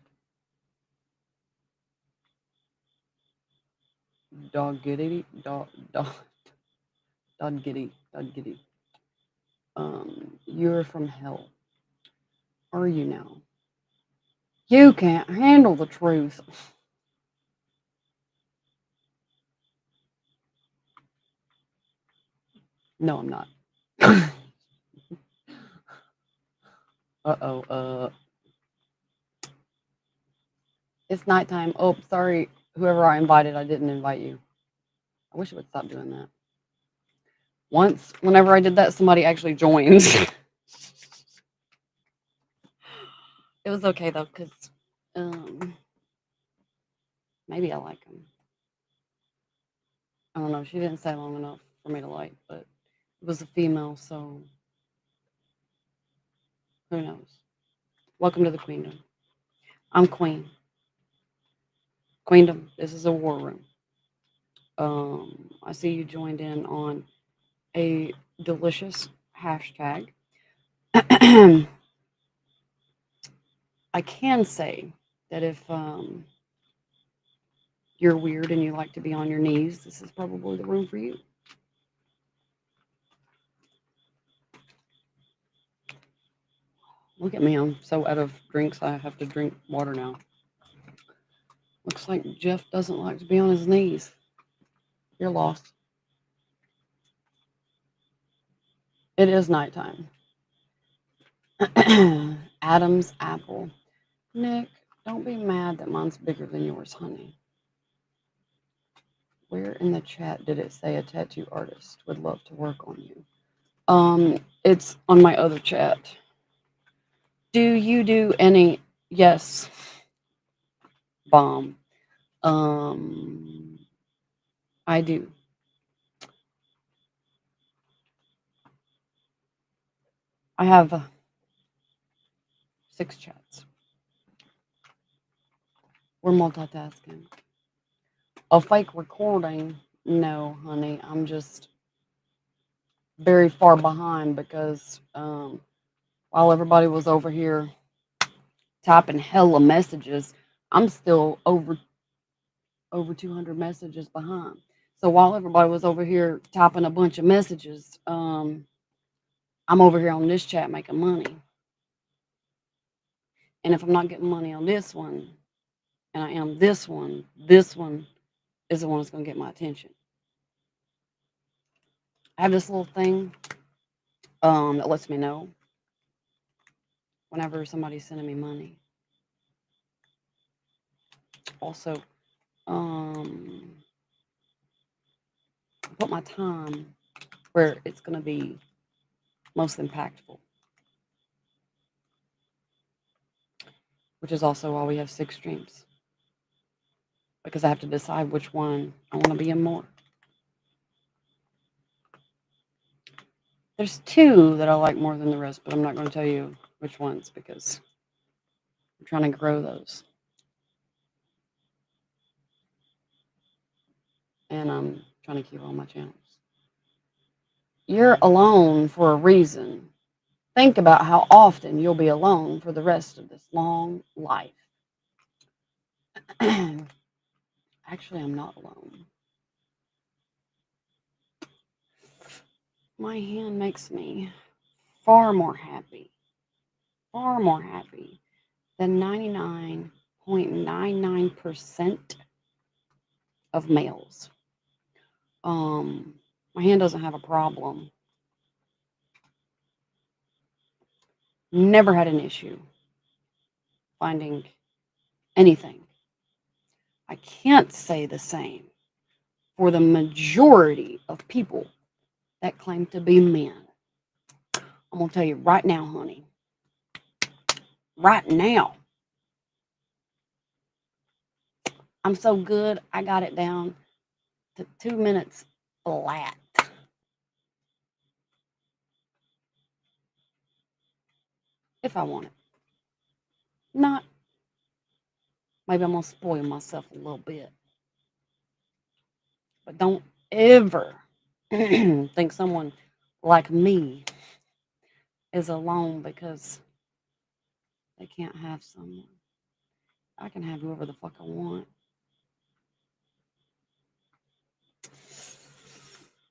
Dog giddy. Dog giddy. You're from hell. Are you now? You can't handle the truth. No, I'm not. Uh-oh. It's nighttime. Oh, sorry. Whoever I invited, I didn't invite you. I wish I would stop doing that. Once, whenever I did that, somebody actually joined. It was okay, though, because maybe I like him. I don't know. She didn't stay long enough for me to like, but it was a female, so who knows? Welcome to the Queendom. I'm Queen. Queendom, this is a war room. I see you joined in on a delicious hashtag. I can say that if you're weird and you like to be on your knees, this is probably the room for you. Look at me, I'm so out of drinks, I have to drink water now. Looks like Jeff doesn't like to be on his knees. You're lost. It is nighttime. Adam's apple. Nick, don't be mad that mine's bigger than yours, honey. Where in the chat did it say a tattoo artist would love to work on you? It's on my other chat. Do you do any? Yes. Bomb. I do. I have 6 chats. We're multitasking. A fake recording? No, honey. I'm just very far behind because while everybody was over here typing hella messages, I'm still over 200 messages behind. So while everybody was over here typing a bunch of messages, I'm over here on this chat making money. And if I'm not getting money on this one, and I am this one is the one that's going to get my attention. I have this little thing that lets me know whenever somebody's sending me money. Also, put my time where it's going to be most impactful, which is also why we have 6 streams, because I have to decide which one I want to be in more. There's two that I like more than the rest, but I'm not going to tell you which ones because I'm trying to grow those. And I'm trying to keep all my channels. You're alone for a reason. Think about how often you'll be alone for the rest of this long life. Actually, I'm not alone. My hand makes me far more happy than 99.99% of males. My hand doesn't have a problem. Never had an issue finding anything. I can't say the same for the majority of people that claim to be men. I'm going to tell you right now, honey. Right now. I'm so good, I got it down to 2 minutes flat. If I want it. Not. Maybe I'm going to spoil myself a little bit. But don't ever think someone like me is alone because they can't have someone. I can have whoever the fuck I want.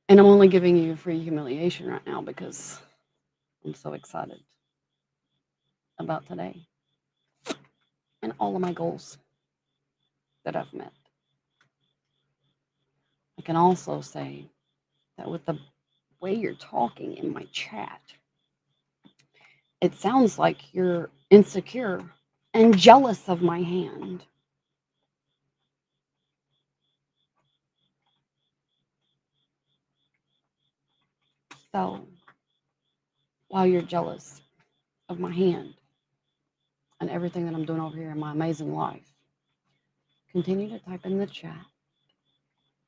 And I'm only giving you free humiliation right now because I'm so excited about today and all of my goals that I've met. I can also say that with the way you're talking in my chat, it sounds like you're insecure and jealous of my hand. So, while you're jealous of my hand and everything that I'm doing over here in my amazing life, continue to type in the chat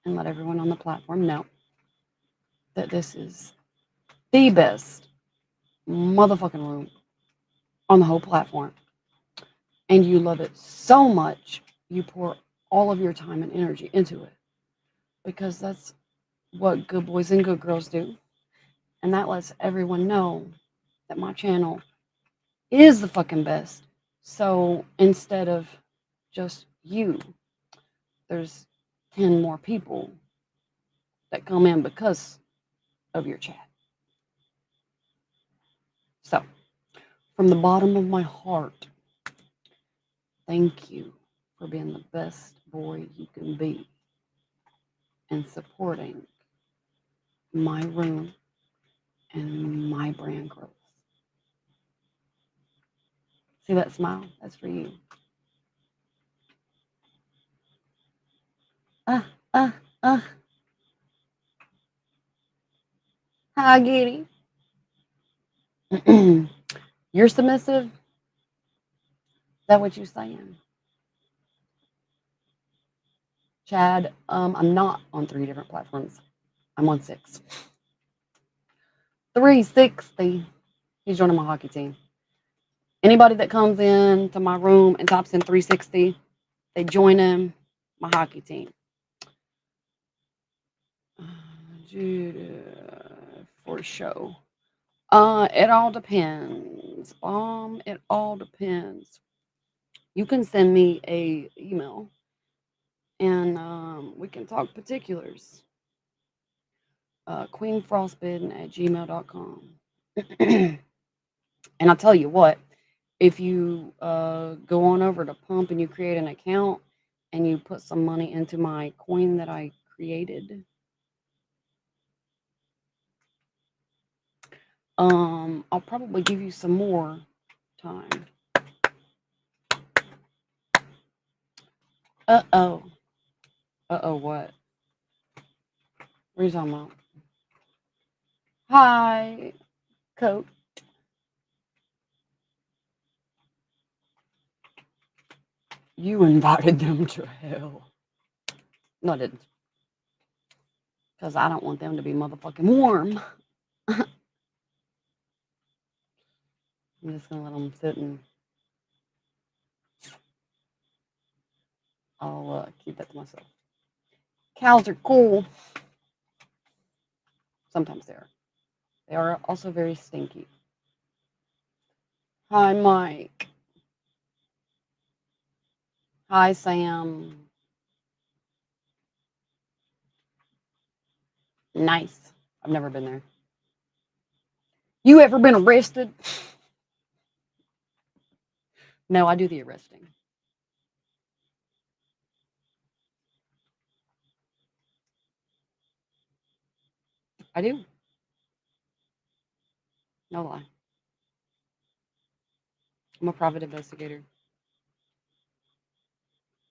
and let everyone on the platform know that this is the best motherfucking room on the whole platform. And you love it so much, you pour all of your time and energy into it. Because that's what good boys and good girls do. And that lets everyone know that my channel is the fucking best. So instead of just you, there's 10 more people that come in because of your chat. So, from the bottom of my heart, thank you for being the best boy you can be and supporting my room and my brand growth. See that smile? That's for you. Hi, Giddy. You're submissive? Is that what you're saying? Chad, I'm not on 3 different platforms. I'm on 6. 360. He's joining my hockey team. Anybody that comes in to my room and types in 360, they join in my hockey team. For show. It all depends. It all depends. You can send me a email and we can talk particulars. queenfrostbitten@gmail.com. And I'll tell you what, if you go on over to Pump and you create an account and you put some money into my coin that I created, I'll probably give you some more time. Uh-oh. Uh-oh, what? What are you talking about? Hi, Coach. You invited them to hell. No, I didn't. Because I don't want them to be motherfucking warm. I'm just gonna let them sit and I'll keep that to myself. Cows are cool. Sometimes they are. They are also very stinky. Hi, Mike. Hi, Sam. Nice. I've never been there. You ever been arrested? No, I do the arresting. I do. No lie. I'm a private investigator.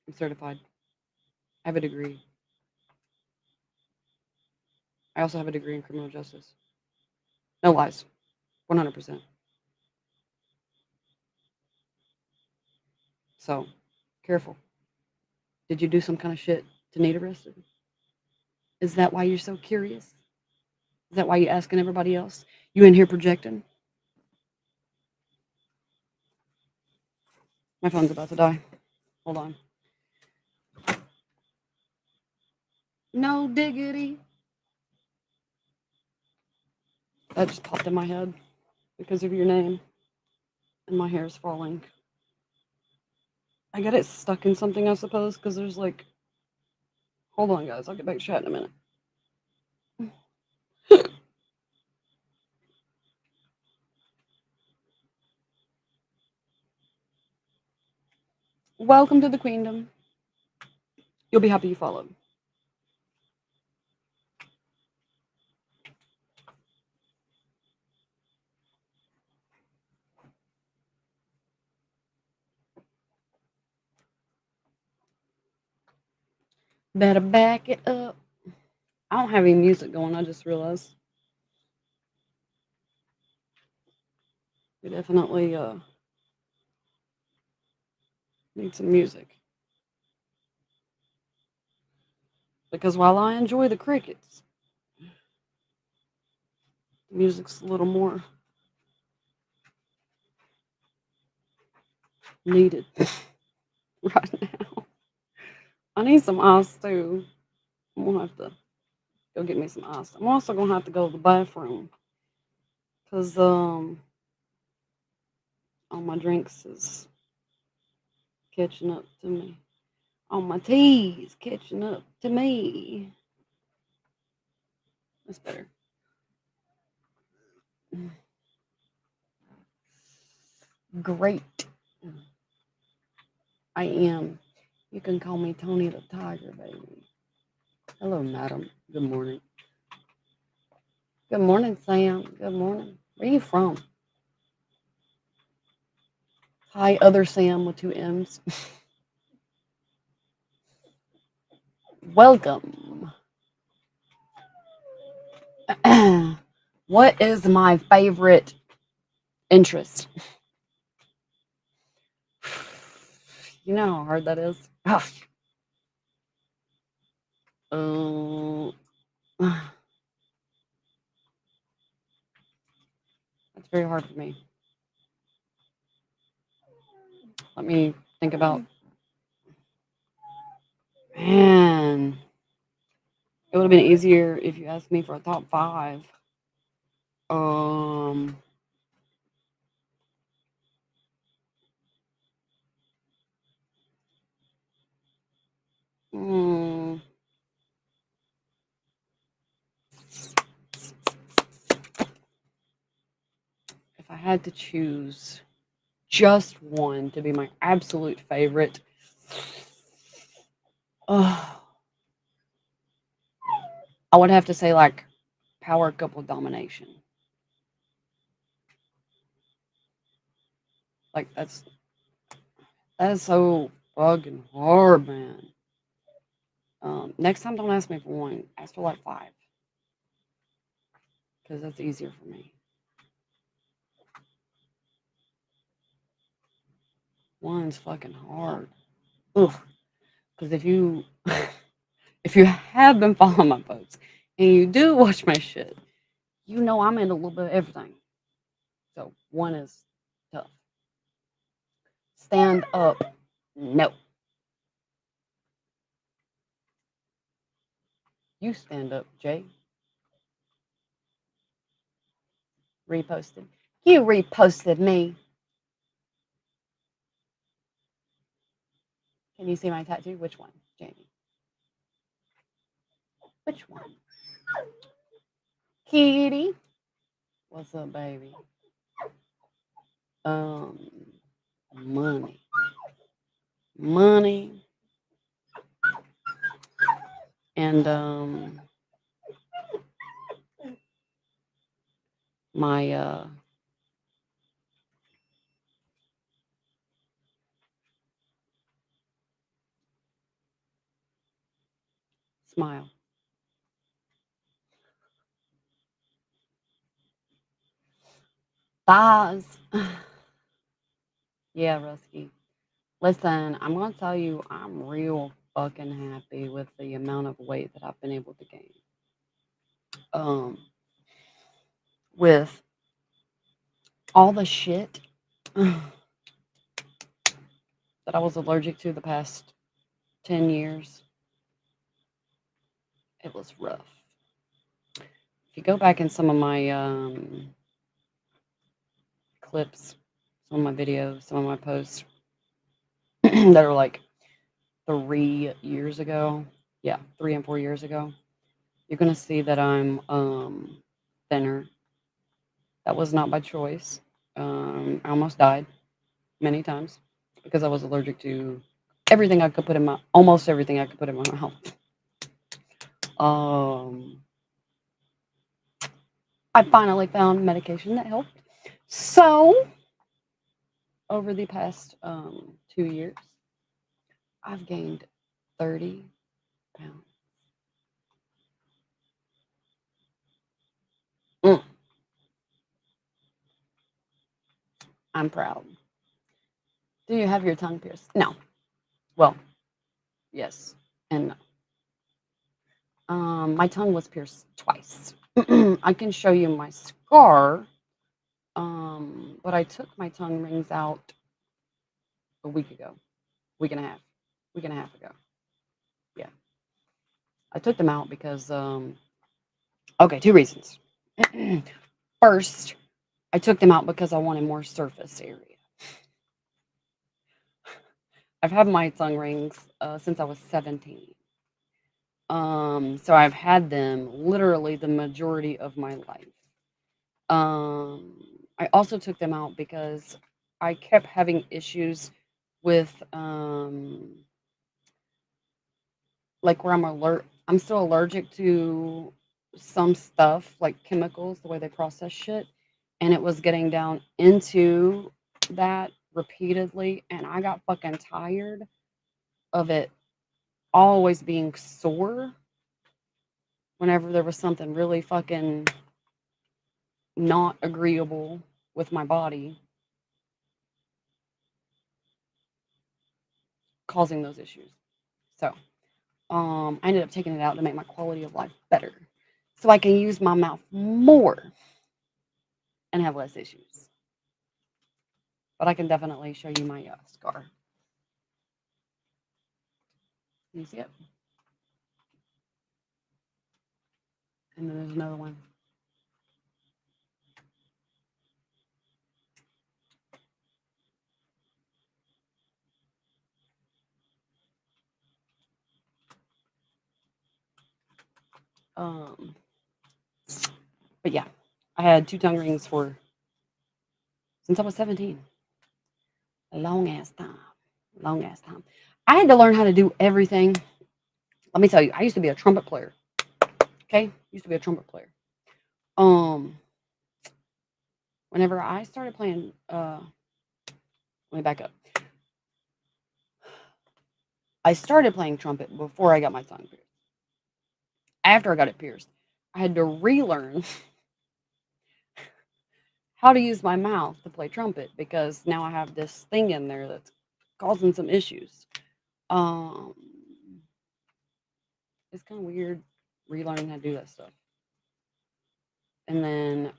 I'm certified. I have a degree. I also have a degree in criminal justice. No lies. 100%. So, careful. Did you do some kind of shit to need arrested? Is that why you're so curious? Is that why you're asking everybody else? You in here projecting? My phone's about to die. Hold on. No diggity. That just popped in my head because of your name. And my hair is falling. I got it stuck in something, I suppose, because there's like. Hold on, guys. I'll get back to chat in a minute. Welcome to the queendom. You'll be happy you followed. Better back it up. I don't have any music going, I just realized. We definitely need some music. Because while I enjoy the crickets, the music's a little more needed right now. I need some ice too. I'm gonna have to go get me some ice. I'm also gonna have to go to the bathroom because all my drinks is catching up to me. All my tea's catching up to me. That's better. Great. I am. You can call me Tony the Tiger, baby. Hello, madam. Good morning. Good morning, Sam. Good morning. Where are you from? Hi, other Sam with two M's. Welcome. What is my favorite interest? You know how hard that is? Oh, that's very hard for me. Let me think about. Man, it would have been easier if you asked me for a top five. Um, hmm, if I had to choose just one to be my absolute favorite, oh, I would have to say like power couple domination. Like that's so fucking hard, man. Next time, don't ask me for one. Ask for like five, because that's easier for me. One's fucking hard. Ugh. Because if you have been following my posts and you do watch my shit, you know I'm in a little bit of everything. So one is stand up. No. You stand up, Jay. Reposted. You reposted me. Can you see my tattoo? Which one, Jamie? Which one? Kitty. What's up, baby? Money. Money. And my smile. Thighs. Yeah, Rusky. Listen, I'm gonna tell you, I'm real fucking happy with the amount of weight that I've been able to gain. With all the shit that I was allergic to the past 10 years, it was rough. If you go back in some of my clips, some of my videos, some of my posts that are like 3 years ago, yeah, 3 and 4 years ago, you're gonna see that I'm thinner. That was not by choice. I almost died many times because I was allergic to everything I could put in my almost everything I could put in my mouth. I finally found medication that helped. So over the past 2 years, I've gained 30 pounds. Mm, I'm proud. Do you have your tongue pierced? No. Well, yes and no. My tongue was pierced twice. I can show you my scar. But I took my tongue rings out a week ago, week and a half ago. Yeah, I took them out because okay, two reasons. First, I took them out because I wanted more surface area. I've had my tongue rings since I was 17. So I've had them literally the majority of my life. I also took them out because I kept having issues with like where I'm still allergic to some stuff like chemicals, the way they process shit, and it was getting down into that repeatedly, and I got fucking tired of it always being sore whenever there was something really fucking not agreeable with my body causing those issues. So, I ended up taking it out to make my quality of life better so I can use my mouth more and have less issues. But I can definitely show you my scar. Can you see it? And then there's another one. Um, but yeah, I had two tongue rings for since I was 17. A long ass time. Long ass time. I had to learn how to do everything. Let me tell you, I used to be a trumpet player. Okay? Used to be a trumpet player. Um, whenever I started playing let me back up. I started playing trumpet before I got my tongue pierced. After I got it pierced, I had to relearn how to use my mouth to play trumpet because now I have this thing in there that's causing some issues. Um, it's kind of weird relearning how to do that stuff. And then,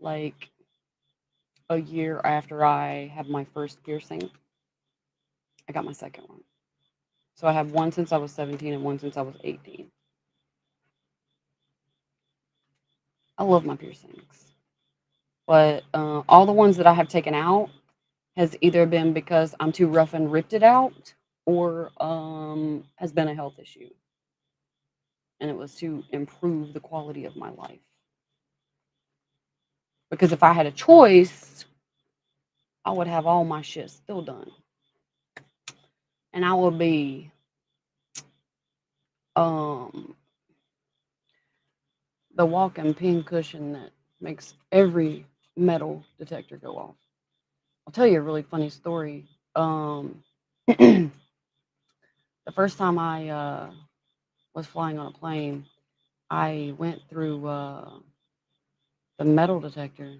like, a year after I had my first piercing, I got my second one. So I have one since I was 17 and one since I was 18. I love my piercings. But all the ones that I have taken out has either been because I'm too rough and ripped it out or has been a health issue. And it was to improve the quality of my life. Because if I had a choice, I would have all my shit still done. And I would be um the walking pin cushion that makes every metal detector go off. I'll tell you a really funny story. The first time I was flying on a plane, I went through the metal detector.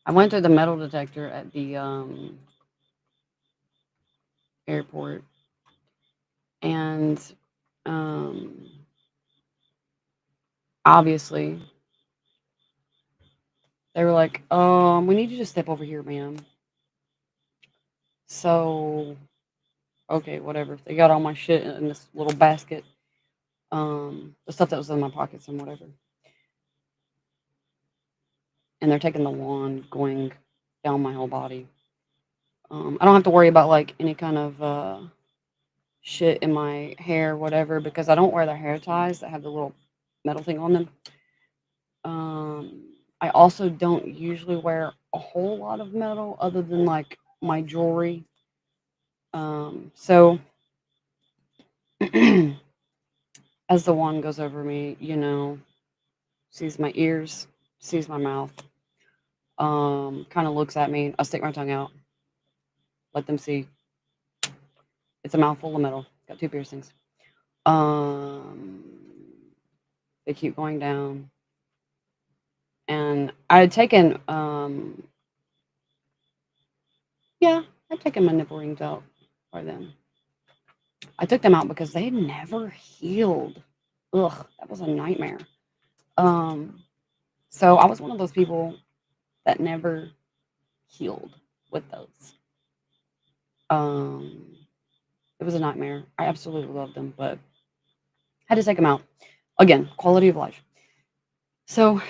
I went through the metal detector at the airport, and um, obviously they were like, we need you to step over here, ma'am. So, okay, whatever. They got all my shit in this little basket, the stuff that was in my pockets and whatever. And they're taking the wand going down my whole body. I don't have to worry about like any kind of shit in my hair, whatever, because I don't wear the hair ties that have the little metal thing on them. I also don't usually wear a whole lot of metal other than like my jewelry. So as the wand goes over me, sees my ears, sees my mouth, kind of looks at me. I stick my tongue out, let them see. It's a mouthful of metal. Got two piercings. Um, they keep going down, and I had taken, yeah, I'd taken my nipple rings out by then. I took them out because they never healed. Ugh, that was a nightmare. Um, so I was one of those people that never healed with those. Um, it was a nightmare. I absolutely loved them, but had to take them out. Again, quality of life. So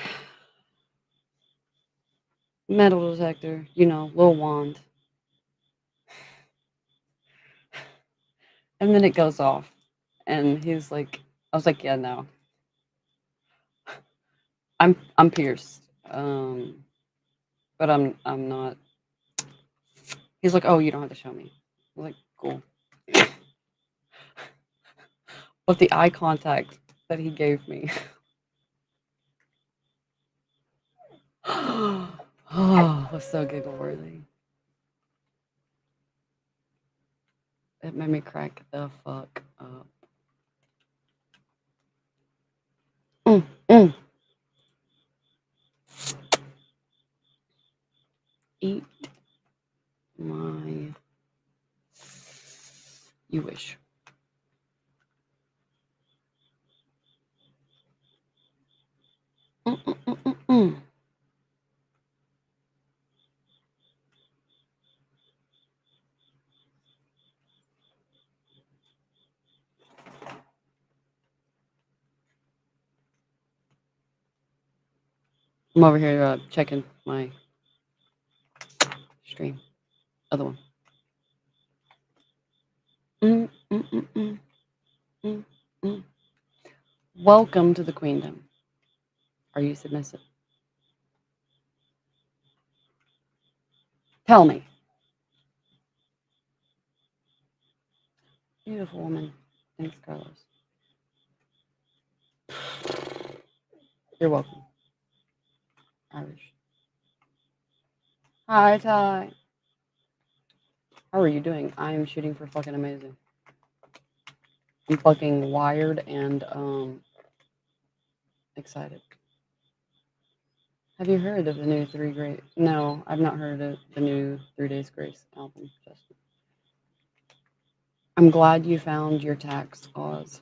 metal detector, little wand, and then it goes off, and he's like, I was like, yeah, no, I'm pierced, but I'm not. He's like, oh, you don't have to show me. I was like, cool. But the eye contact that he gave me, was so giggle worthy. It made me crack the fuck up. Mm, mm. Eat my. You wish. Mm, mm, mm, mm, mm. I'm over here checking my stream. Other one. Mm, mm, mm, mm, mm, mm. Welcome to the queendom. Are you submissive? Tell me. Beautiful woman. Thanks, Carlos. You're welcome. Irish. Hi, Ty. How are you doing? I am shooting for fucking amazing. I'm fucking wired and excited. Have you heard of the new Three Great? No, I've not heard of the new 3 Days Grace album, Justin. I'm glad you found your tax, Oz.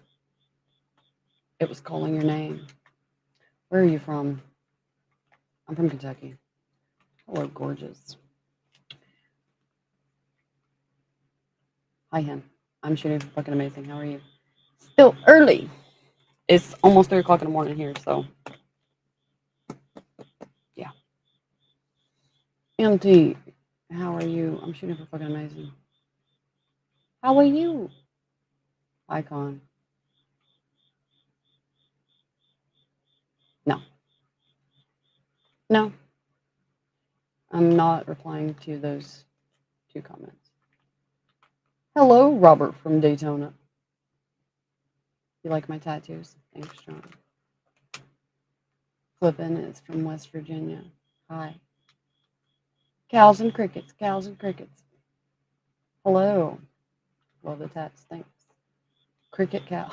It was calling your name. Where are you from? I'm from Kentucky. Hello, gorgeous. Hi, Hen. I'm shooting for fucking amazing. How are you? Still early. It's almost 3 o'clock in the morning here, so yeah. MT, how are you? I'm shooting for fucking amazing. How are you? Icon. No. No. I'm not replying to those 2 comments. Hello, Robert from Daytona. You like my tattoos? Thanks, John. Flippin is from West Virginia. Hi. Cows and crickets. Cows and crickets. Hello. Love the tats. Thanks. Cricket cow.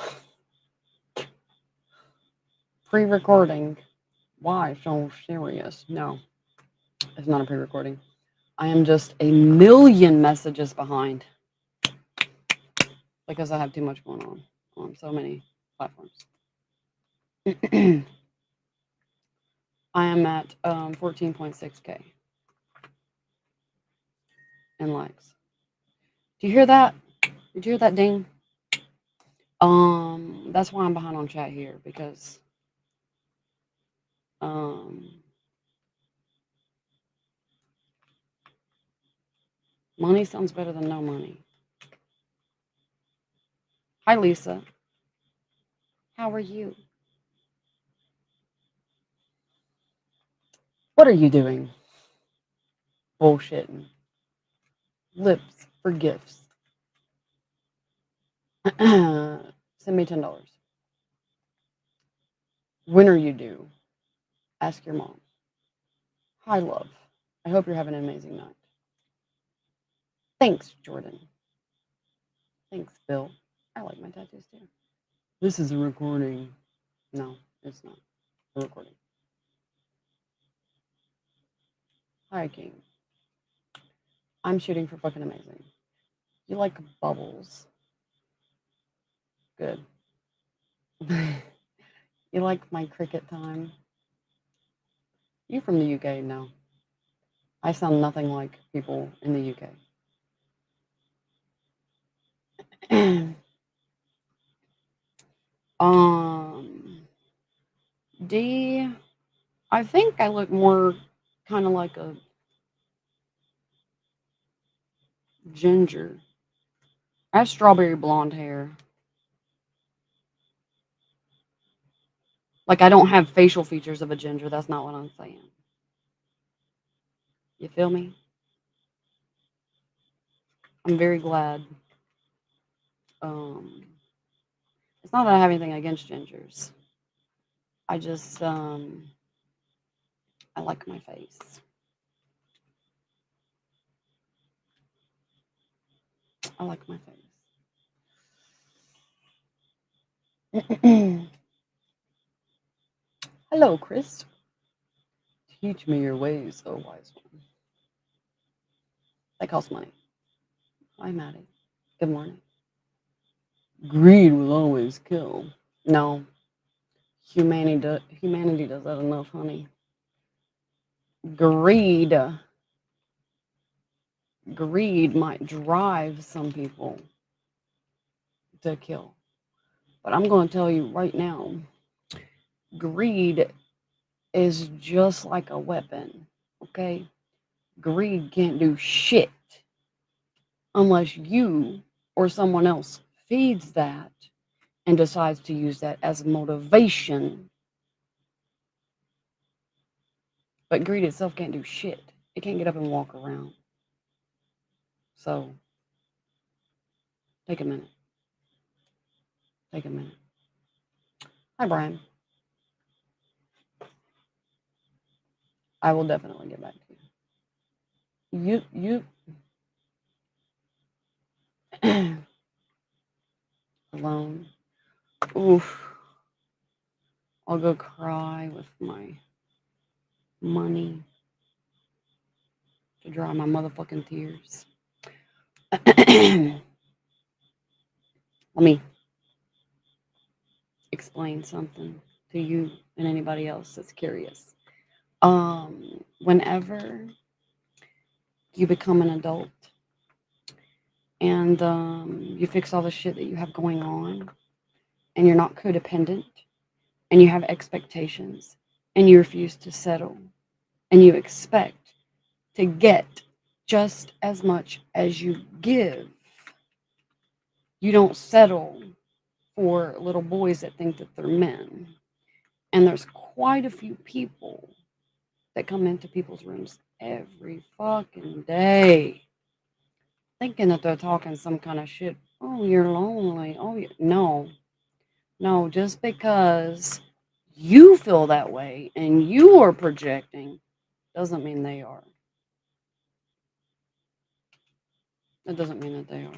Pre-recording. Why so serious? No, it's not a pre-recording. I am just a million messages behind because I have too much going on so many platforms. I am at 14.6K in likes. Do you hear that? Did you hear that ding? That's why I'm behind on chat here because money sounds better than no money. Hi, Lisa. How are you? What are you doing? Bullshitting. Lips for gifts. Send me $10. When are you due? Ask your mom. Hi, love. I hope you're having an amazing night. Thanks, Jordan. Thanks, Bill. I like my tattoos too. This is a recording. No, it's not a recording. Hi, King. I'm shooting for fucking amazing. You like bubbles? Good. You like my cricket time? You from the UK? No. I sound nothing like people in the UK. D, I think I look more kind of like a ginger. I have strawberry blonde hair. Like I don't have facial features of a ginger. That's not what I'm saying. You feel me? I'm very glad. It's not that I have anything against gingers. I just I like my face. I like my face. Hello, Chris. Teach me your ways, oh wise one. That costs money. Hi, Maddie. Good morning. Greed will always kill. No, humanity does that enough, honey. Greed might drive some people to kill. But I'm going to tell you right now, greed is just like a weapon, okay? Greed can't do shit unless you or someone else feeds that and decides to use that as motivation. But greed itself can't do shit. It can't get up and walk around. So, take a minute. Take a minute. Hi, Brian. I will definitely get back to you. You alone. Oof. I'll go cry with my money to dry my motherfucking tears. Let me explain something to you and anybody else that's curious. Whenever you become an adult and you fix all the shit that you have going on and you're not codependent and you have expectations and you refuse to settle and you expect to get just as much as you give, you don't settle for little boys that think that they're men. And there's quite a few people that come into people's rooms every fucking day thinking that they're talking some kind of shit. Oh, you're lonely. Oh, no, no, just because you feel that way and you are projecting doesn't mean they are. It doesn't mean that they are.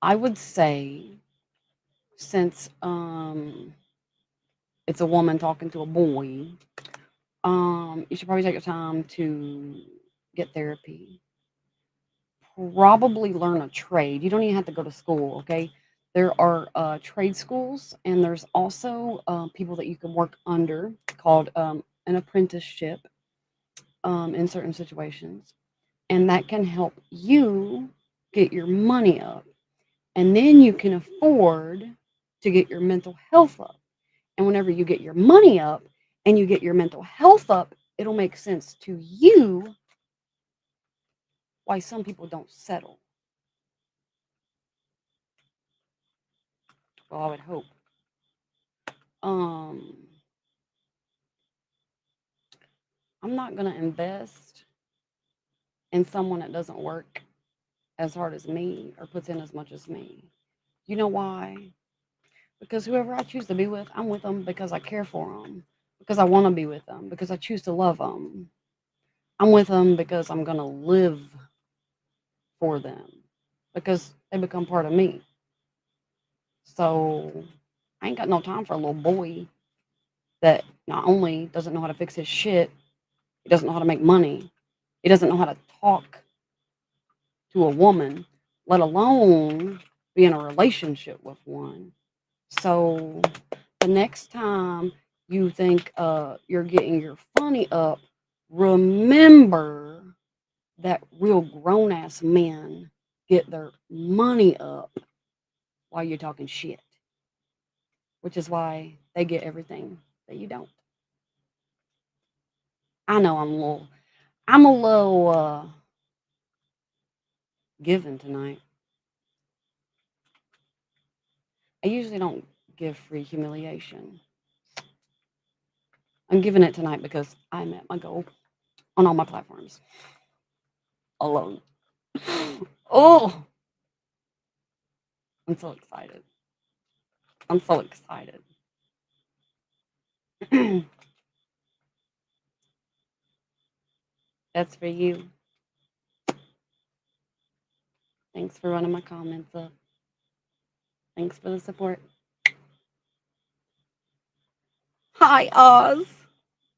I would say since it's a woman talking to a boy, you should probably take your time to get therapy. Probably learn a trade. You don't even have to go to school, okay? There are trade schools, and there's also people that you can work under called an apprenticeship in certain situations. And that can help you get your money up. And then you can afford to get your mental health up. And whenever you get your money up and you get your mental health up, it'll make sense to you why some people don't settle. Well, I would hope. Um, I'm not going to invest in someone that doesn't work as hard as me or puts in as much as me. You know why? Because whoever I choose to be with, I'm with them because I care for them, because I want to be with them, because I choose to love them. I'm with them because I'm going to live for them, because they become part of me. So I ain't got no time for a little boy that not only doesn't know how to fix his shit, he doesn't know how to make money, he doesn't know how to talk to a woman, let alone be in a relationship with one. So the next time you think you're getting your funny up, remember that real grown ass men get their money up while you're talking shit, which is why they get everything that you don't. I know I'm a little given tonight. I usually don't give free humiliation. I'm giving it tonight because I met my goal on all my platforms alone. Oh, I'm so excited. I'm so excited. That's for you. Thanks for running my comments up. Thanks for the support. Hi, Oz.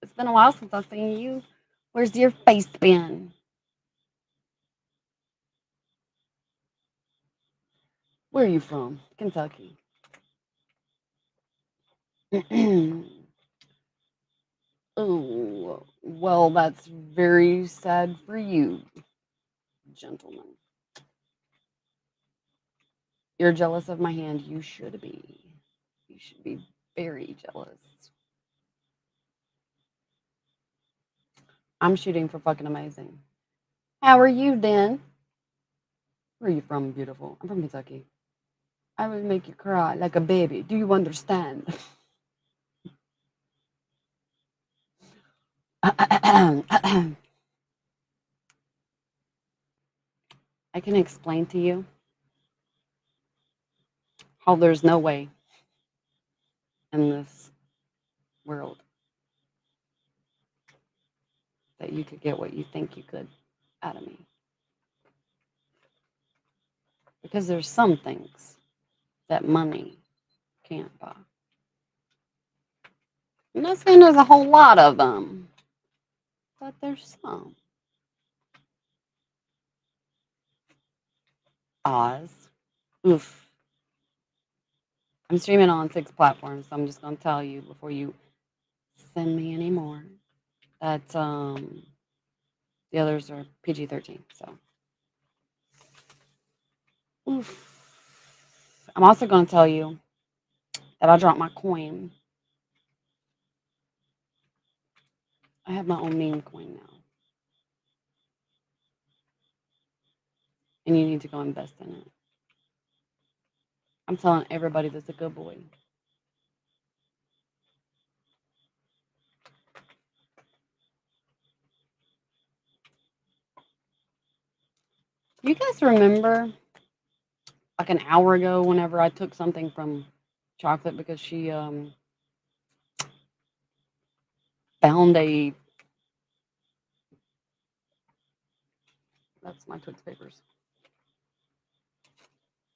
It's been a while since I've seen you. Where's your face been? Where are you from? Kentucky. Oh, well, that's very sad for you, gentlemen. You're jealous of my hand. You should be. You should be very jealous. I'm shooting for fucking amazing. How are you, then? Where are you from, beautiful? I'm from Kentucky. I would make you cry like a baby. Do you understand? I can explain to you how there's no way in this world that you could get what you think you could out of me. Because there's some things that money can't buy. I'm not saying there's a whole lot of them, but there's some. Oz. Oof. I'm streaming on 6 platforms, so I'm just gonna tell you before you send me any more that the others are PG-13. So, oof. I'm also gonna tell you that I dropped my coin. I have my own meme coin now, and you need to go invest in it. I'm telling everybody that's a good boy. You guys remember like an hour ago whenever I took something from Chocolate because she found a that's my Twix papers.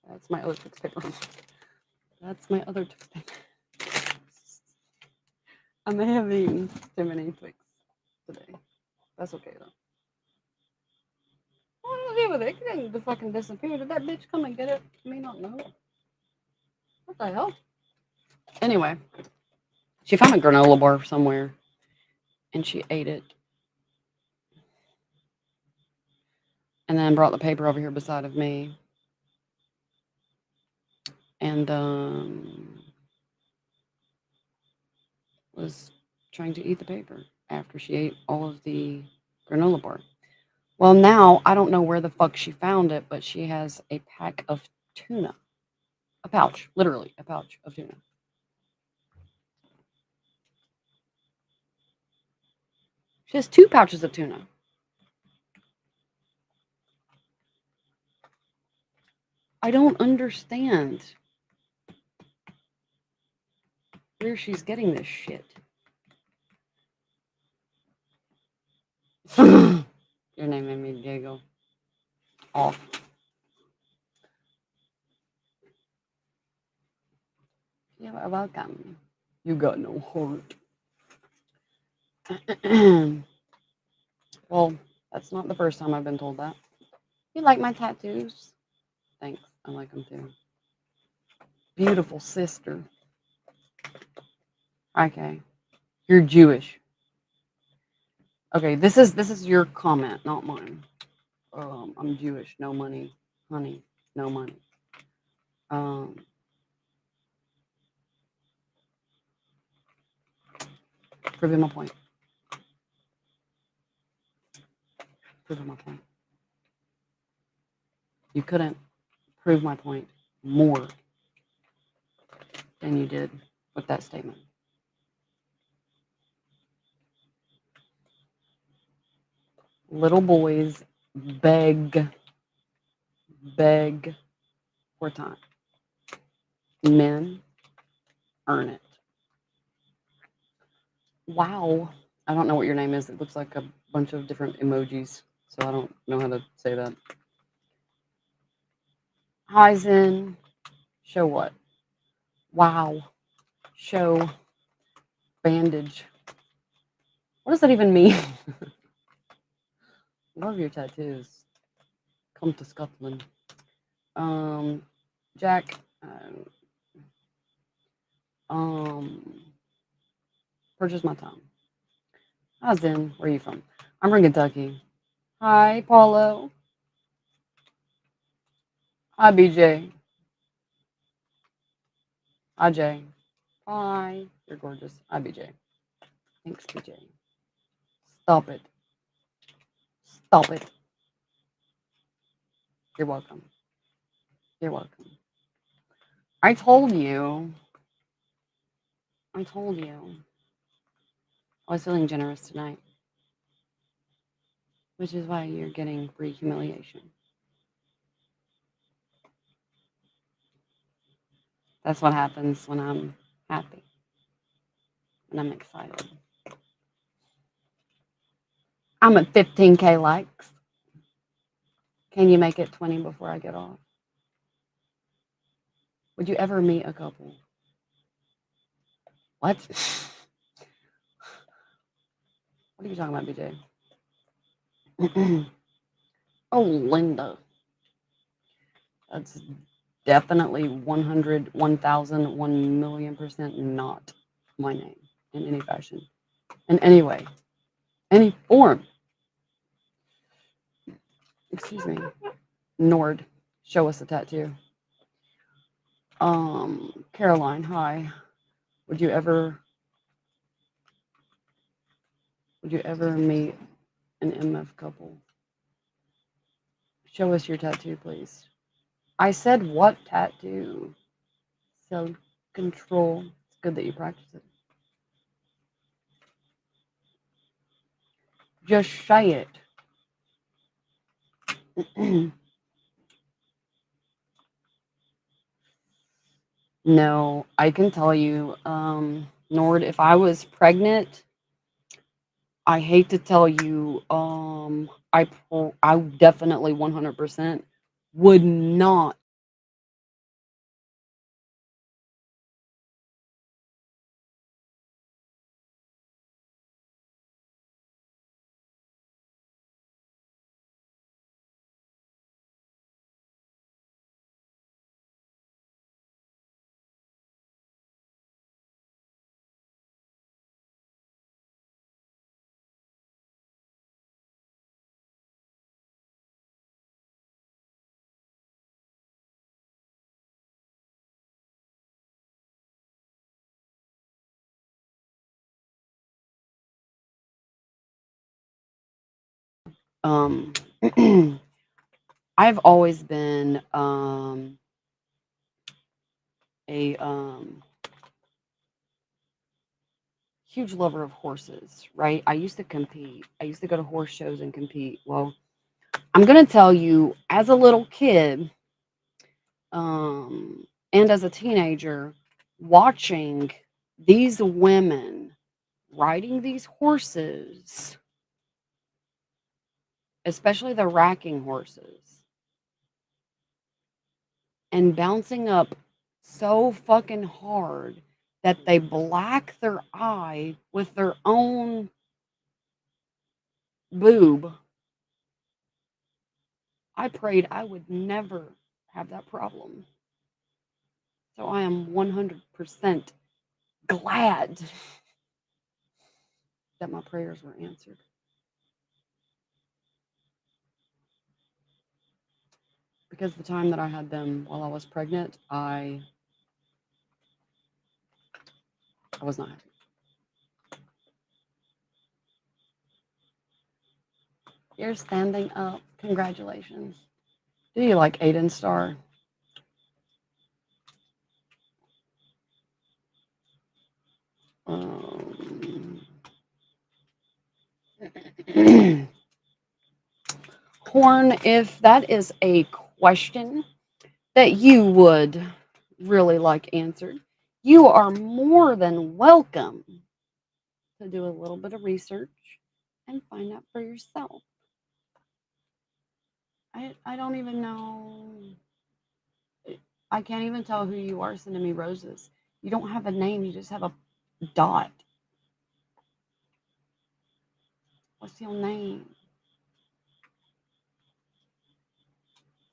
That's my other Twix paper. That's my other Twix paper. I may have eaten too many Twix today. That's okay though. What do I do with it? It didn't just fucking disappear. Did that bitch come and get it? Me not know. What the hell? Anyway, she found a granola bar somewhere and she ate it. And then brought the paper over here beside of me. And was trying to eat the paper after she ate all of the granola bar. Well, now I don't know where the fuck she found it, but she has a pack of tuna. A pouch, literally a pouch of tuna. She has 2 pouches of tuna. I don't understand where she's getting this shit. Your name made me giggle. Off. You're welcome. You got no heart. Well, that's not the first time I've been told that. You like my tattoos? Thanks. I like them too. Beautiful sister. Okay. You're Jewish. Okay, this is your comment, not mine. I'm Jewish. No money, honey. No money. Um, proving my point. Proving my point. You couldn't prove my point more than you did with that statement. Little boys beg for time. Men earn it. Wow. I don't know what your name is. It looks like a bunch of different emojis, so I don't know how to say that. Hi, Zen. Show what? Wow. Show bandage. What does that even mean? Love your tattoos. Come to Scotland. Jack. Purchase my time. Hi, Zen. Where are you from? I'm from Kentucky. Hi, Paulo. Hi, BJ. Hi, Jay. Hi. You're gorgeous. Hi, BJ. Thanks, BJ. Stop it. Stop it. You're welcome. You're welcome. I told you. I told you. I was feeling generous tonight, which is why you're getting free humiliation. That's what happens when I'm happy, when I'm excited. I'm at 15K likes. Can you make it 20 before I get off? Would you ever meet a couple? What? What are you talking about, BJ? Oh, Linda. That's definitely 100, 1,000, 1,000,000% not my name in any fashion, in any way, any form. Excuse me. Nord, show us a tattoo. Caroline, hi. Would you ever meet an MF couple? Show us your tattoo, please. I said what tattoo? Self control. It's good that you practice it. Just say it. No, I can tell you, Nord, if I was pregnant, I hate to tell you, I definitely 100% would not. Um, I've always been a huge lover of horses, right? I used to compete. I used to go to horse shows and compete. Well, I'm gonna tell you, as a little kid, and as a teenager, watching these women riding these horses, especially the racking horses, and bouncing up so fucking hard that they black their eye with their own boob. I prayed I would never have that problem. So I am 100% glad that my prayers were answered. Because the time that I had them while I was pregnant, I was not happy. You're standing up. Congratulations. Do you like Aiden Star? Um, Horn, if that is a question that you would really like answered, you are more than welcome to do a little bit of research and find out for yourself. I don't even know. I can't even tell who you are sending me roses. You don't have a name, you just have a dot. What's your name?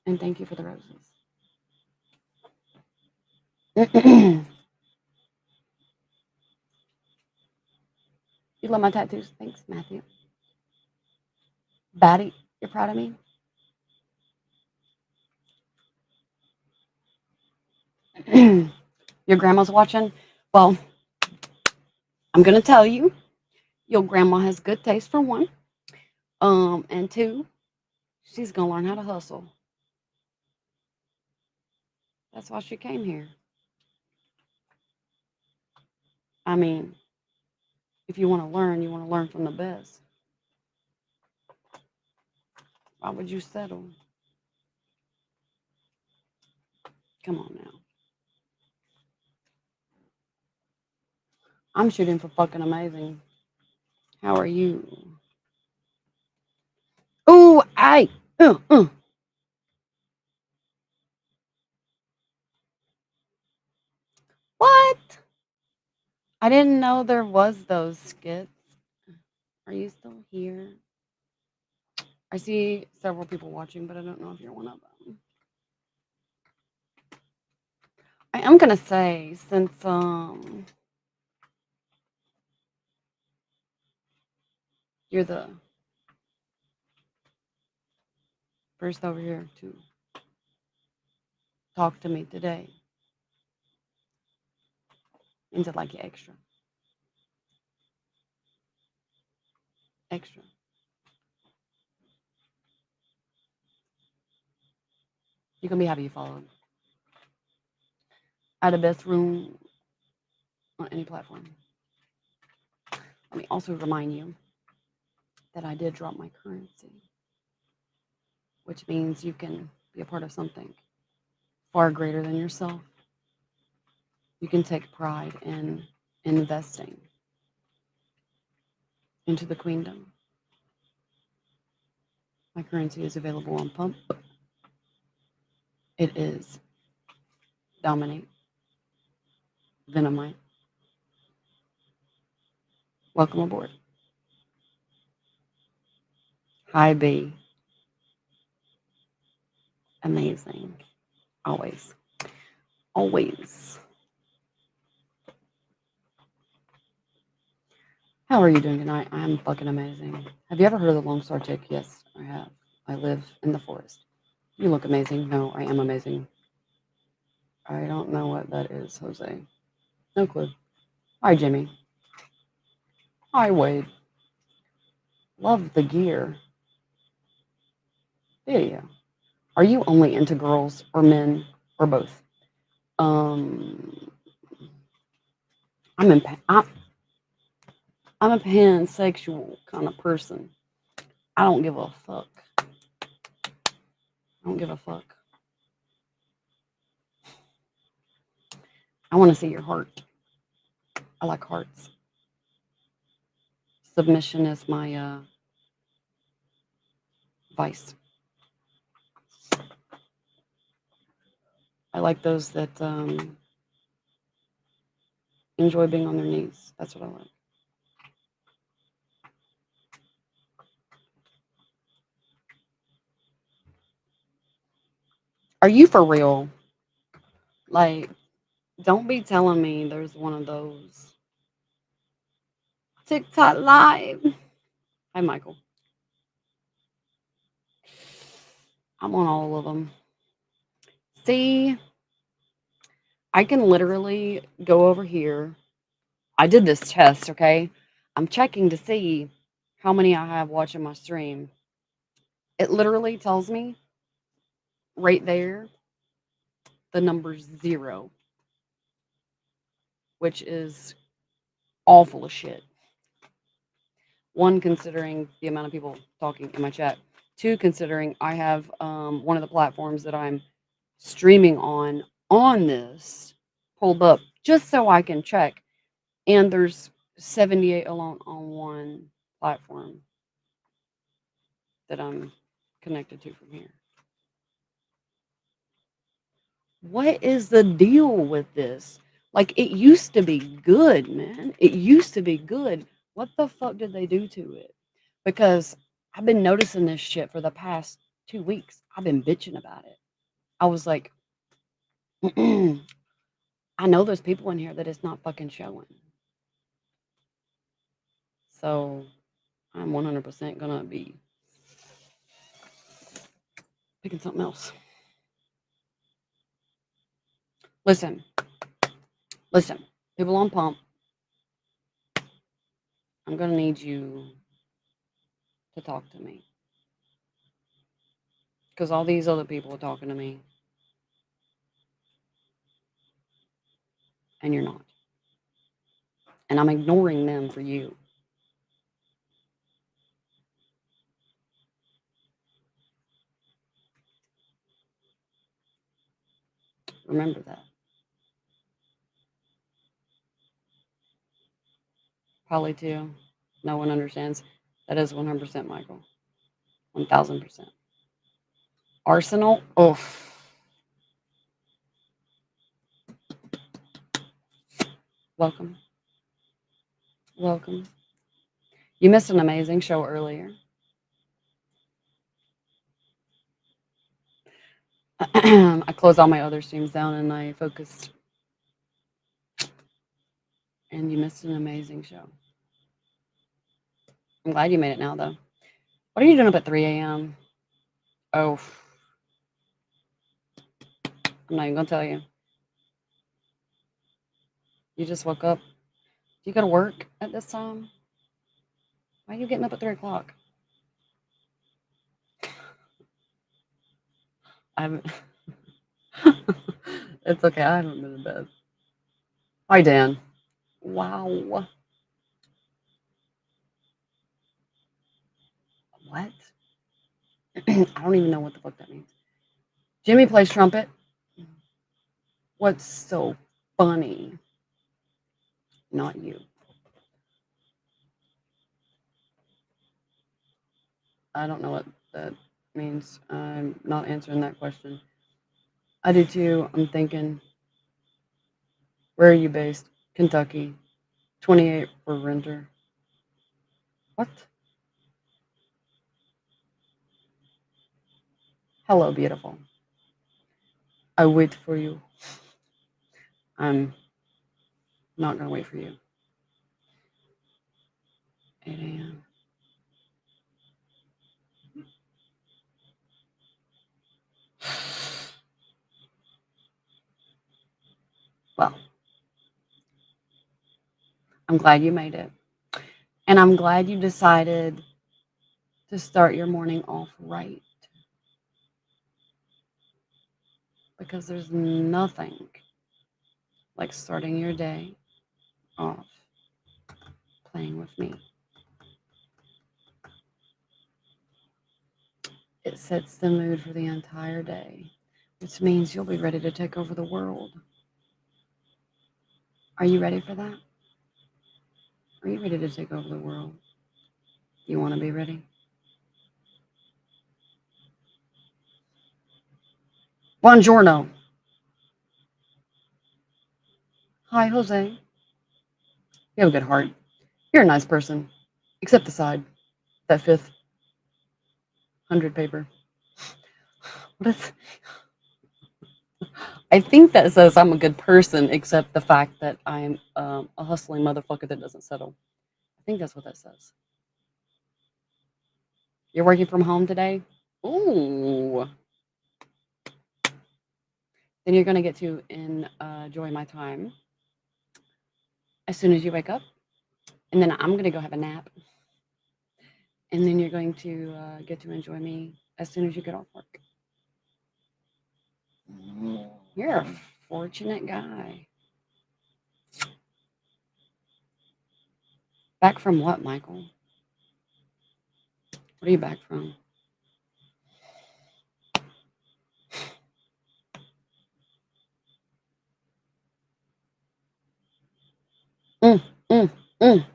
And thank you for the roses. You love my tattoos. Thanks, Matthew. Batty, you're proud of me? Your grandma's watching? Well, I'm going to tell you, your grandma has good taste for one. And two, she's going to learn how to hustle. That's why she came here. I mean, if you want to learn from the best. Why would you settle? Come on now. I'm shooting for fucking amazing. How are you? Ooh, I. Uh, uh. What? I didn't know there was those skits. Are you still here? I see several people watching, but I don't know if you're one of them. I am gonna say, since you're the first over here to talk to me today, means I'd like you extra. Extra. You can be happy you followed. I had the best room on any platform. Let me also remind you that I did drop my currency, which means you can be a part of something far greater than yourself. You can take pride in investing into the queendom. My currency is available on pump. It is Dominate Venomite. Welcome aboard. Hi B. Amazing. Always. Always. How are you doing tonight? I'm fucking amazing. Have you ever heard of the Lone Star Tick? Yes, I have. I live in the forest. You look amazing. No, I am amazing. I don't know what that is, Jose. No clue. Hi, Jimmy. Hi, Wade. Love the gear. Video. Are you only into girls or men or both? Um, I'm in. I'm a pansexual kind of person. I don't give a fuck. I don't give a fuck. I want to see your heart. I like hearts. Submission is my vice. I like those that enjoy being on their knees. That's what I like. Are you for real? Like, don't be telling me there's one of those TikTok live. Hi, Michael. I'm on all of them. See, I can literally go over here. I did this test, okay? I'm checking to see how many I have watching my stream. It literally tells me right there the number 0, which is all full of shit. One, considering the amount of people talking in my chat. Two, considering I have one of the platforms that I'm streaming on this pulled up just so I can check. And there's 78 alone on one platform that I'm connected to from here. What is the deal with this? Like, it used to be good, man. It used to be good. What the fuck did they do to it? Because I've been noticing this shit for the past 2 weeks. I've been bitching about it. I was like, I know there's people in here that it's not fucking showing. So I'm 100% gonna be picking something else. Listen, people on pump, I'm gonna need you to talk to me. Because all these other people are talking to me, and you're not. And I'm ignoring them for you. Remember that. Probably too. No one understands. That is 100% Michael. 1000%. Arsenal? Oof. Welcome. Welcome. You missed an amazing show earlier. I closed all my other streams down and I focused and you missed an amazing show. I'm glad you made it now, though. What are you doing up at 3 a.m.? Oh, I'm not even gonna tell you. You just woke up. Do you go to work at this time? Why are you getting up at 3 o'clock? I haven't. It's okay. I haven't been in bed. Hi, Dan. Wow. What? I don't even know what the fuck that means. Jimmy plays trumpet. What's so funny? Not you. I don't know what that means. I'm not answering that question. I do too. I'm thinking, where are you based? Kentucky. 28 for renter. What? Hello, beautiful. I wait for you. I'm not going to wait for you. 8 a.m. Well, I'm glad you made it. And I'm glad you decided to start your morning off right. Because there's nothing like starting your day off playing with me. It sets the mood for the entire day, which means you'll be ready to take over the world. Are you ready for that? Are you ready to take over the world? You want to be ready? Buongiorno. Hi, Jose. You have a good heart. You're a nice person, except the side, that fifth 100 paper. What is? I think that says I'm a good person, except the fact that I'm a hustling motherfucker that doesn't settle. I think that's what that says. You're working from home today? Ooh. Then you're going to get to enjoy my time as soon as you wake up. And then I'm going to go have a nap. And then you're going to get to enjoy me as soon as you get off work. You're a fortunate guy. Back from what, Michael? What are you back from? Mm, mm, mm.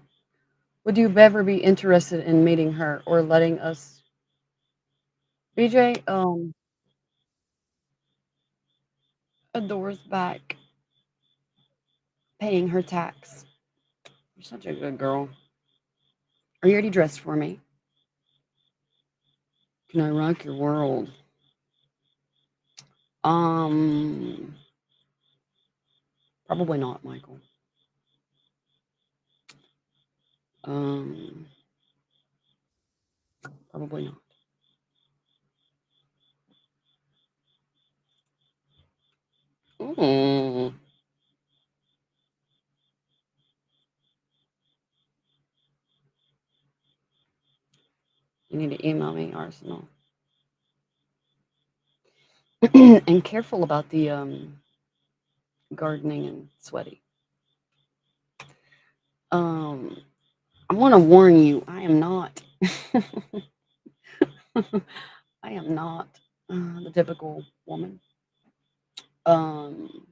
Would you ever be interested in meeting her or letting us? BJ adores back paying her tax. You're such a good girl. Are you already dressed for me? Can I rock your world? Um, Probably not, Michael. Um, Probably not. Mm. You need to email me, Arsenal. And careful about the gardening and sweaty. Um, I want to warn you, I am not. I am not the typical woman. Um,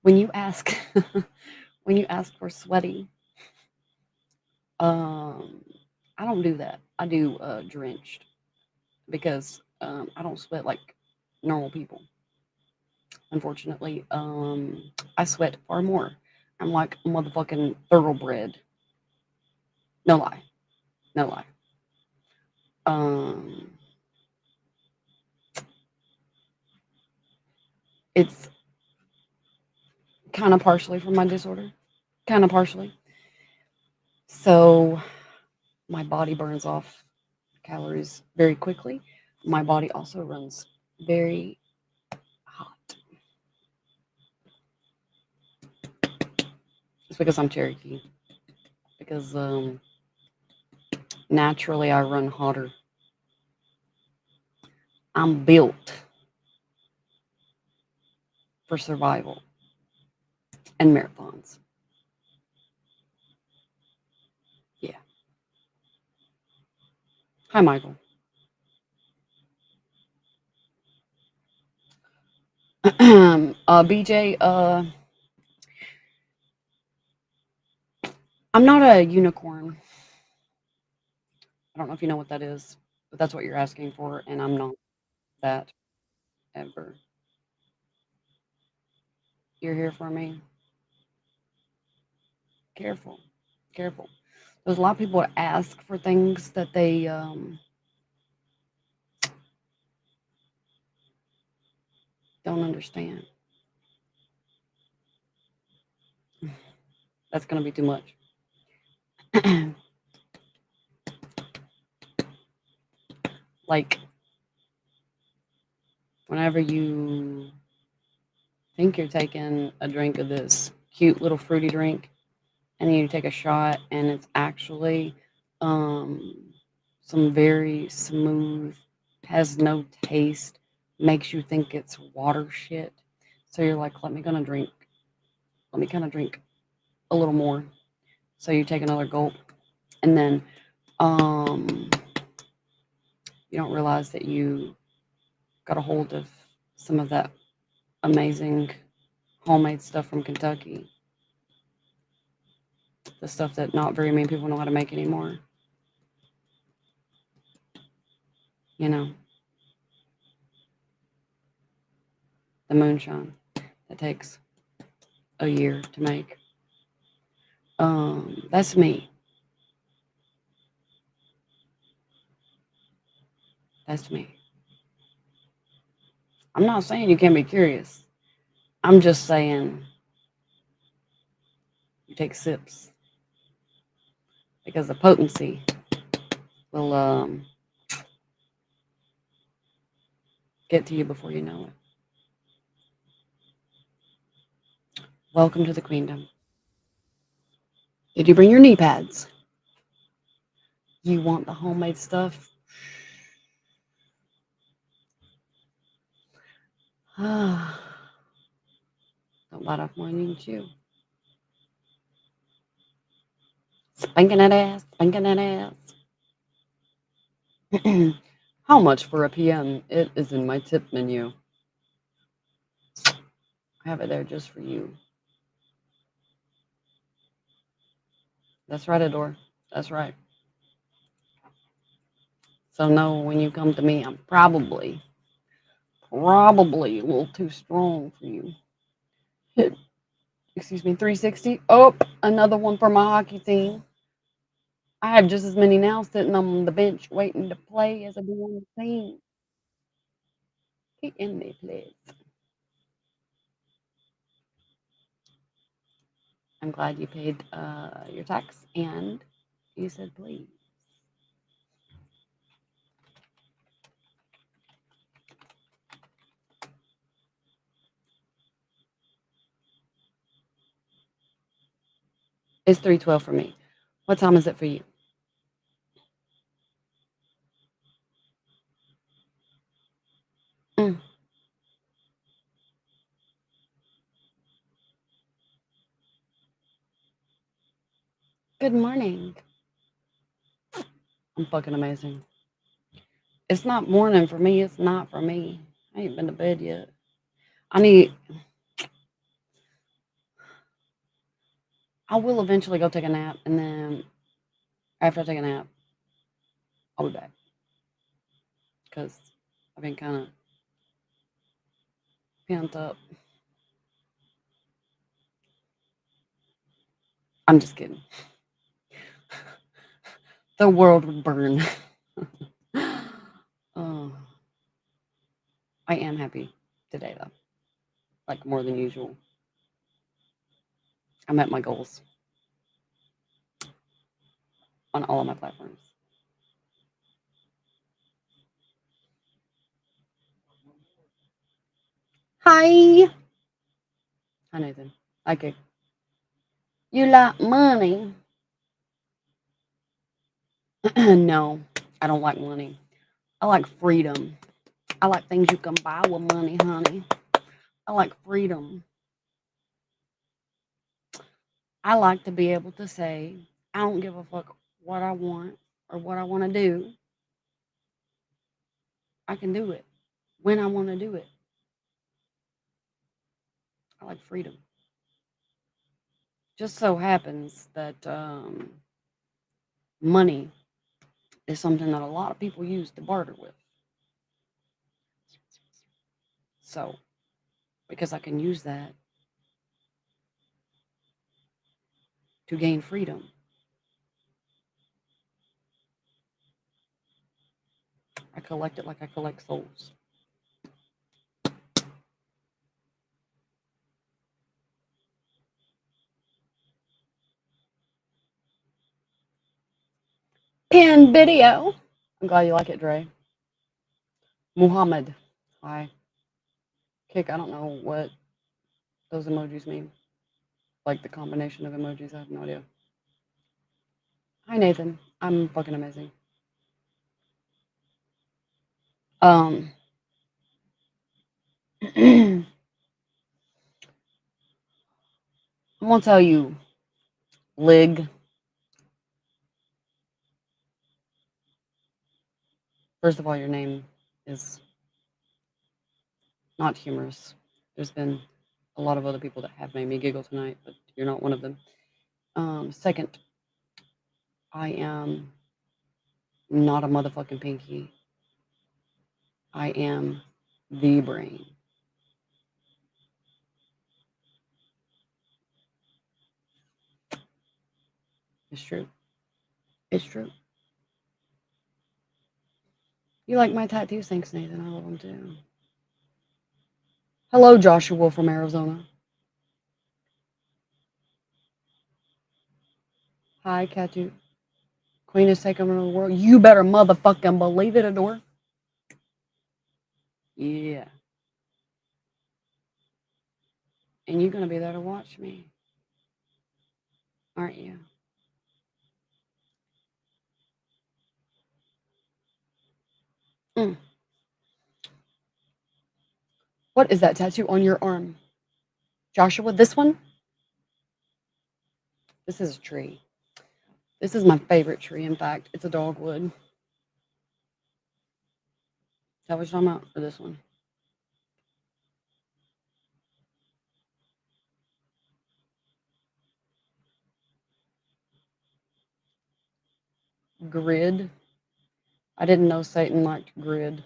when you ask, when you ask for sweaty, um, I don't do that. I do drenched because I don't sweat like normal people. Unfortunately, I sweat far more. I'm like a motherfucking thoroughbred. No lie, no lie. Um, it's kind of partially from my disorder, kind of partially. So my body burns off calories very quickly. My body also runs very hot. It's because I'm Cherokee. Because naturally I run hotter. I'm built for survival and marathons. Yeah. Hi, Michael. BJ, I'm not a unicorn. I don't know if you know what that is, but that's what you're asking for, and I'm not that ever. You're here for me. Careful, careful. There's a lot of people that ask for things that they don't understand. That's going to be too much. Like, whenever you think you're taking a drink of this cute little fruity drink, and then you take a shot, and it's actually um, some very smooth, has no taste, makes you think it's water shit. So you're like, let me kind of drink a little more. So you take another gulp, and then um, you don't realize that you got a hold of some of that amazing homemade stuff from Kentucky, the stuff that not very many people know how to make anymore. You know, the moonshine that takes a year to make. That's me. That's me. I'm not saying you can't be curious. I'm just saying you take sips because the potency will get to you before you know it. Welcome to the queendom. Did you bring your knee pads? You want the homemade stuff? Don't bite off more than you can chew. Spanking that ass, spanking that ass. How much for a PM? It is in my tip menu. I have it there just for you. That's right, Adore. That's right. So no, when you come to me, I'm probably a little too strong for you. Hit, excuse me, 360. Oh, another one for my hockey team. I have just as many now sitting on the bench waiting to play as I do on the team. Get in me, please. I'm glad you paid your tax and you said please. It's 3:12 for me. What time is it for you? Mm, good morning. I'm fucking amazing. It's not morning for me. It's not for me. I ain't been to bed yet. I need. I will eventually go take a nap, and then after I take a nap, I'll be back because I've been kind of pent up. I'm just kidding. The world would burn. Oh, I am happy today, though. Like more than usual. I met my goals. on all of my platforms. Hi. Hi, Nathan. Okay. You like money? No, I don't like money. I like freedom. I like things you can buy with money, honey. I like freedom. I like to be able to say, I don't give a fuck what I want or what I want to do. I can do it when I want to do it. I like freedom. Just so happens that money is something that a lot of people use to barter with. So, because I can use that to gain freedom, I collect it like I collect souls. Pin video. I'm glad you like it, Dre. Muhammad. Hi. Kick, I don't know what those emojis mean. Like the combination of emojis, I have no idea. Hi, Nathan. I'm fucking amazing. Um, I'm gonna tell you, Lig. First of all, your name is not humorous. There's been a lot of other people that have made me giggle tonight, but you're not one of them. Second, I am not a motherfucking pinky. I am the brain. It's true. It's true. You like my tattoos? Thanks, Nathan. I love them too. Hello, Joshua from Arizona. Hi, Katu. Queen is taking over the world. You better motherfucking believe it, Adore. Yeah. And you're gonna be there to watch me, aren't you? Mm. What is that tattoo on your arm? Joshua, this one? This is a tree. This is my favorite tree, in fact. It's a dogwood. Is that what you're talking about? Or this one? Grid. I didn't know Satan liked grid.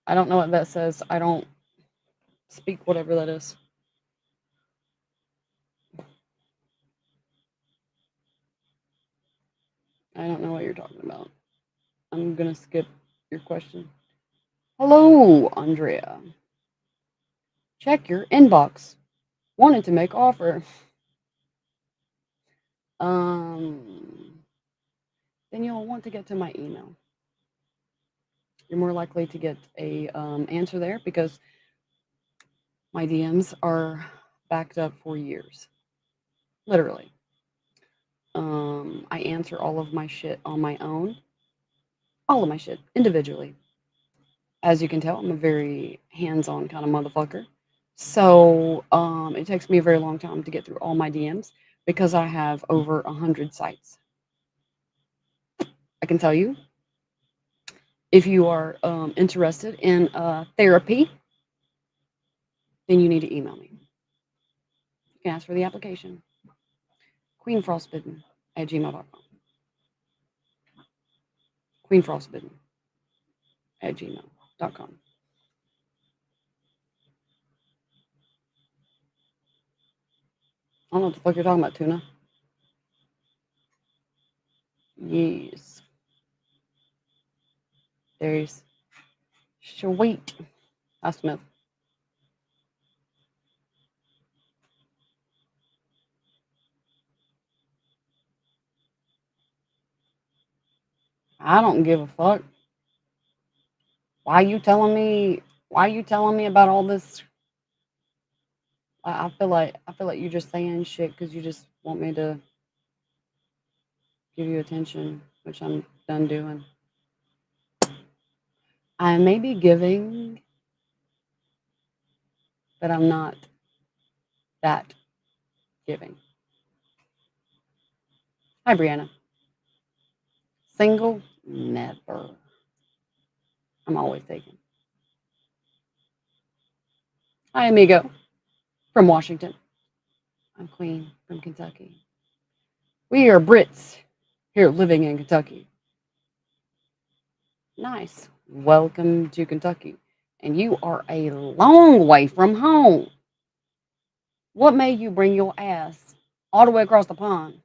I don't know what that says. I don't speak whatever that is. I don't know what you're talking about. I'm gonna skip your question. Hello, Andrea. Check your inbox. Wanted to make offer. Then you'll want to get to my email. You're more likely to get a answer there because my DMs are backed up for years, literally. I answer all of my shit on my own, all of my shit individually. As you can tell, I'm a very hands-on kind of motherfucker. So it takes me a very long time to get through all my DMs because I have over 100 sites. I can tell you, if you are interested in therapy, then you need to email me. You can ask for the application. queenfrostbitten@gmail.com. queenfrostbitten@gmail.com. I don't know what the fuck you're talking about, Tuna. Yes. There's Sweet. Hi, Smith. I don't give a fuck. Why you telling me? Why you telling me about all this? I feel like you're just saying shit because you just want me to give you attention, which I'm done doing. I may be giving, but I'm not that giving. Hi, Brianna. Single? Never. I'm always taken. Hi, amigo from Washington. I'm Queen from Kentucky. We are Brits here living in Kentucky. Nice. Welcome to Kentucky. And you are a long way from home. What made you bring your ass all the way across the pond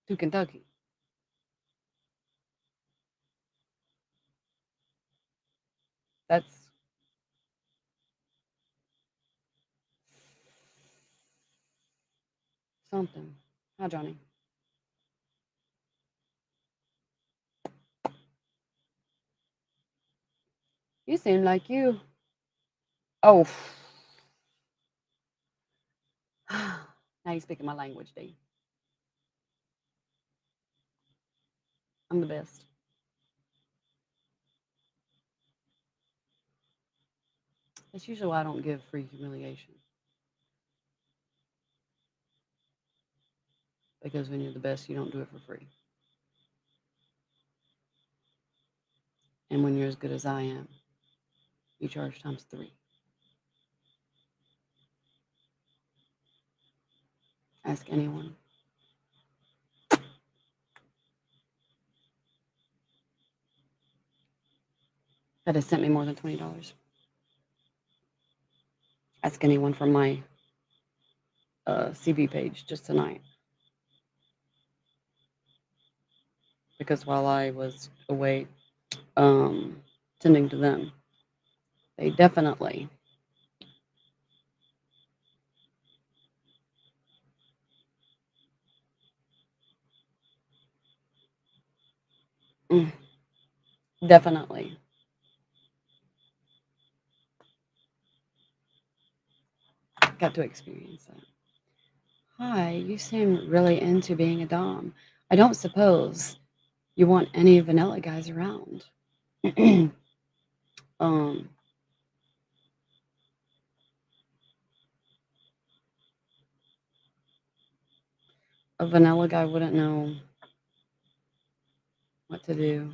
to Kentucky? That's something. Hi, Johnny. You seem like you. Oh, now you're speaking my language, D. I'm the best. That's usually why I don't give free humiliation. Because when you're the best, you don't do it for free. And when you're as good as I am, you charge times three. Ask anyone. That has sent me more than $20. Ask anyone from my CB page just tonight. Because while I was away tending to them, they definitely mm, definitely got to experience that. Hi, you seem really into being a Dom. I don't suppose you want any vanilla guys around. um, a vanilla guy wouldn't know what to do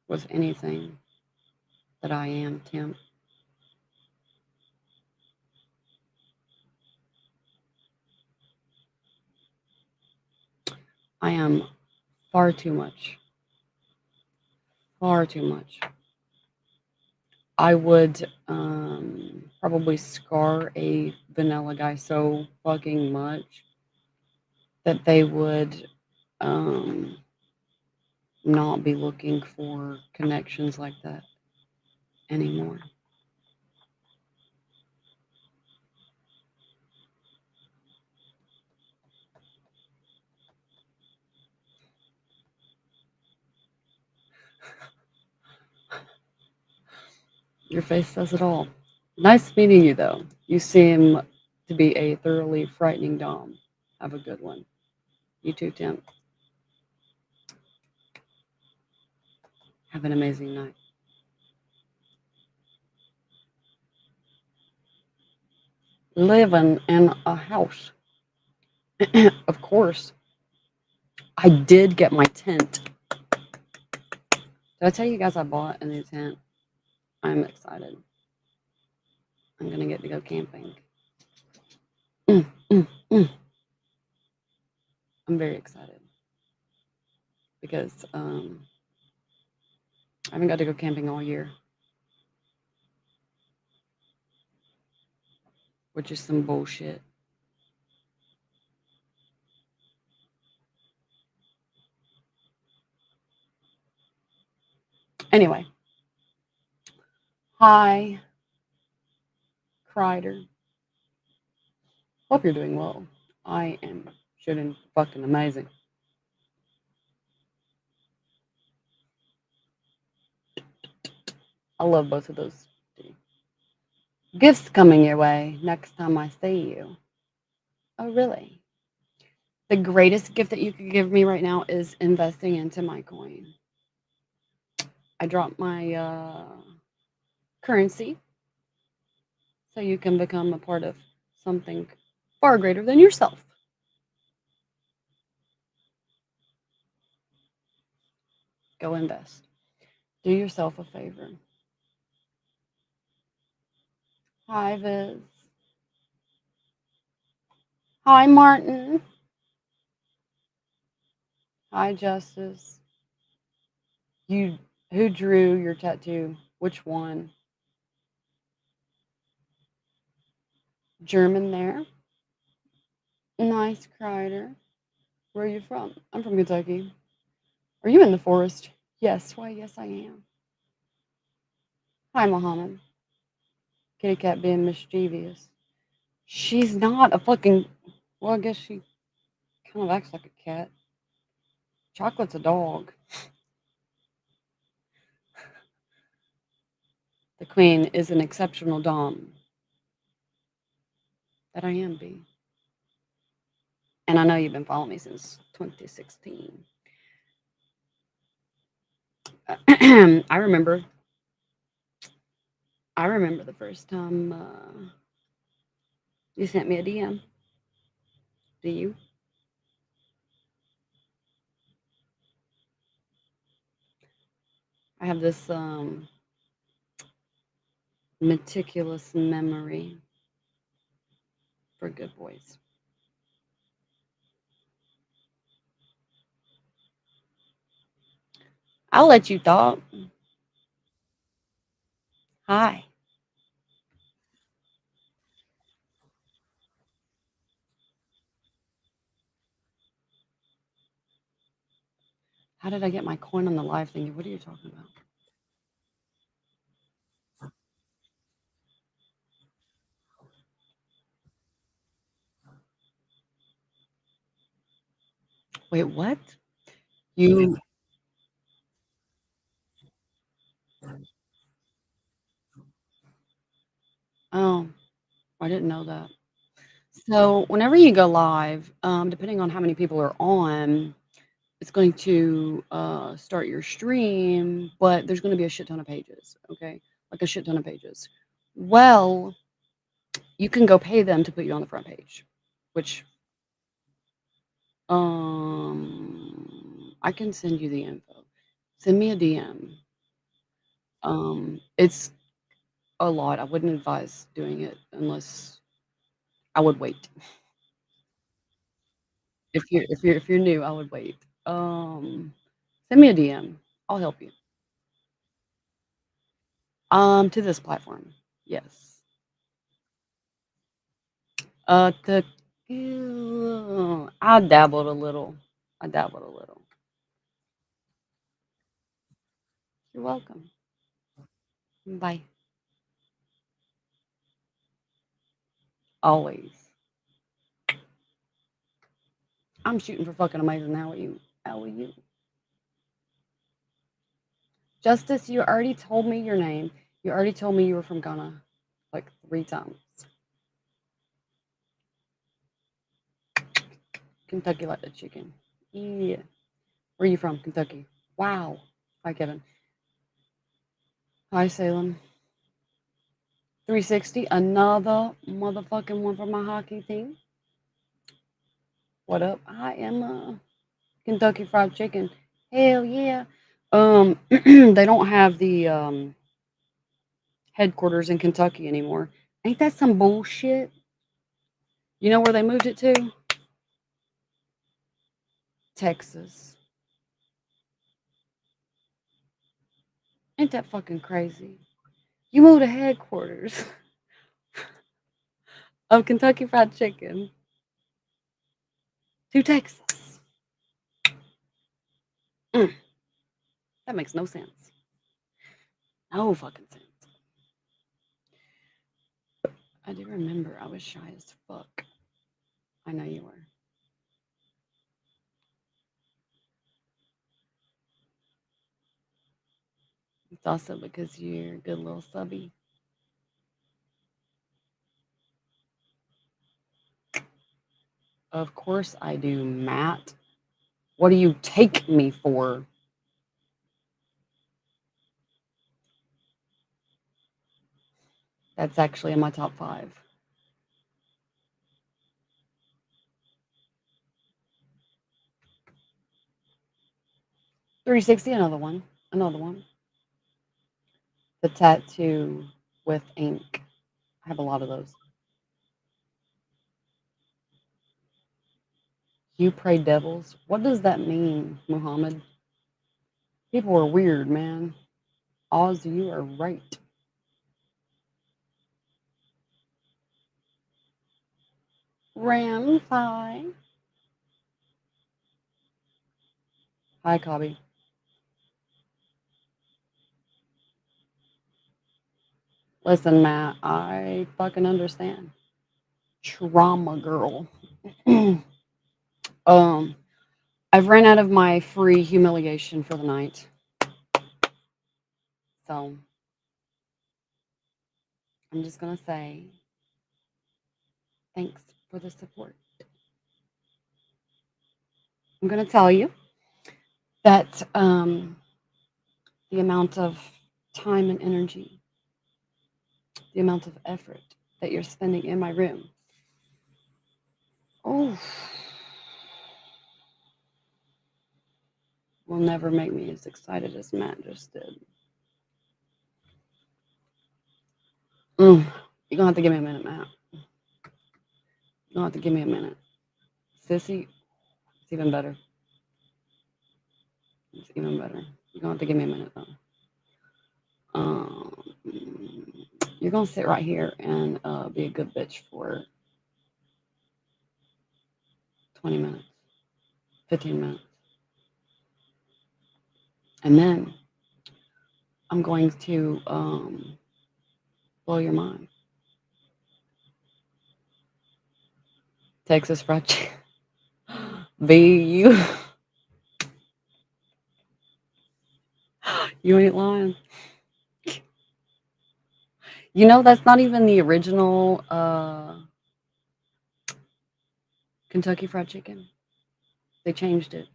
with anything that I am, Tim. I am far too much. Far too much. I would probably scar a vanilla guy so fucking much that they would um, not be looking for connections like that anymore. Your face says it all. Nice meeting you, though. You seem to be a thoroughly frightening Dom. Have a good one. You too, Tim. Have an amazing night. Living in a house. Of course. I did get my tent. Did I tell you guys I bought a new tent? I'm excited. I'm gonna get to go camping. Mm, mm, mm. I'm very excited because I haven't got to go camping all year, which is some bullshit. Anyway, Hi, Kreider. Hope you're doing well. I am shooting fucking amazing. I love both of those. Gifts coming your way next time I see you. Oh, really? The greatest gift that you could give me right now is investing into my coin. I dropped my currency so you can become a part of something far greater than yourself. Go invest. Do yourself a favor. Hi, Viz. Hi, Martin. Hi, Justice. You who drew your tattoo? Which one? German there. Nice, Kreider. Where are you from? I'm from Kentucky. Are you in the forest? Yes. Why, yes, I am. Hi, Mohammed. Kitty cat being mischievous. She's not a fucking. Well, I guess she kind of acts like a cat. Chocolate's a dog. The queen is an exceptional dom. That I am, B. And I know you've been following me since 2016. I remember. I remember the first time you sent me a DM. Do you? I have this meticulous memory for good boys. I'll let you talk. Hi. How did I get my coin on the live thing? What are you talking about? Wait, what? You? Oh, I didn't know that. So whenever you go live, depending on how many people are on, it's going to start your stream, but there's going to be a shit ton of pages. Okay, like a shit ton of pages. Well, you can go pay them to put you on the front page, which I can send you the info. Send me a DM. It's a lot. I wouldn't advise doing it unless I would wait. If you're new, I would wait. Send me a DM. I'll help you. To this platform. Yes. The I dabbled a little. I dabbled a little. You're welcome. Bye. Always. I'm shooting for fucking amazing. How are you? How are you? Justice, you already told me your name. You already told me you were from Ghana like 3 times. Kentucky like the chicken. Yeah. Where are you from? Kentucky. Wow. Hi, Kevin. Hi, Salem. 360. Another motherfucking one for my hockey team. What up? I am Kentucky Fried Chicken. Hell yeah. They don't have the headquarters in Kentucky anymore. Ain't that some bullshit? You know where they moved it to? Texas. Ain't that fucking crazy? You moved the headquarters of Kentucky Fried Chicken to Texas. Mm, that makes no sense. No fucking sense. I do remember I was shy as fuck. I know you were. It's also because you're a good little subby. Of course I do, Matt. What do you take me for? That's actually in my top five. 360, another one. Another one. The tattoo with ink. I have a lot of those. You pray devils? What does that mean, Muhammad? People are weird, man. Oz, you are right. Ramfi. Hi, Cobby. Listen, Matt, I fucking understand. Trauma girl. um, I've ran out of my free humiliation for the night. So I'm just gonna say thanks for the support. I'm gonna tell you that the amount of time and energy, the amount of effort that you're spending in my room. Oh, will never make me as excited as Matt just did. You're gonna have to give me a minute, Matt. You're gonna have to give me a minute. Sissy, it's even better. It's even better. You're gonna have to give me a minute though. Um, you're gonna sit right here and be a good bitch for 20 minutes, 15 minutes. And then I'm going to blow your mind. Texas fried chicken. you you ain't lying. You know that's not even the original Kentucky Fried Chicken. They changed it.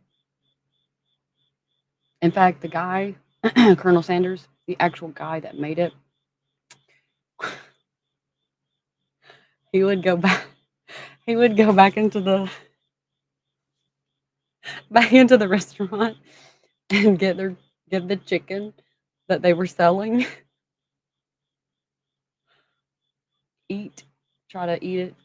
In fact, the guy, Colonel Sanders, the actual guy that made it, he would go back. He would go back into the restaurant and get the chicken that they were selling, eat, try to eat it,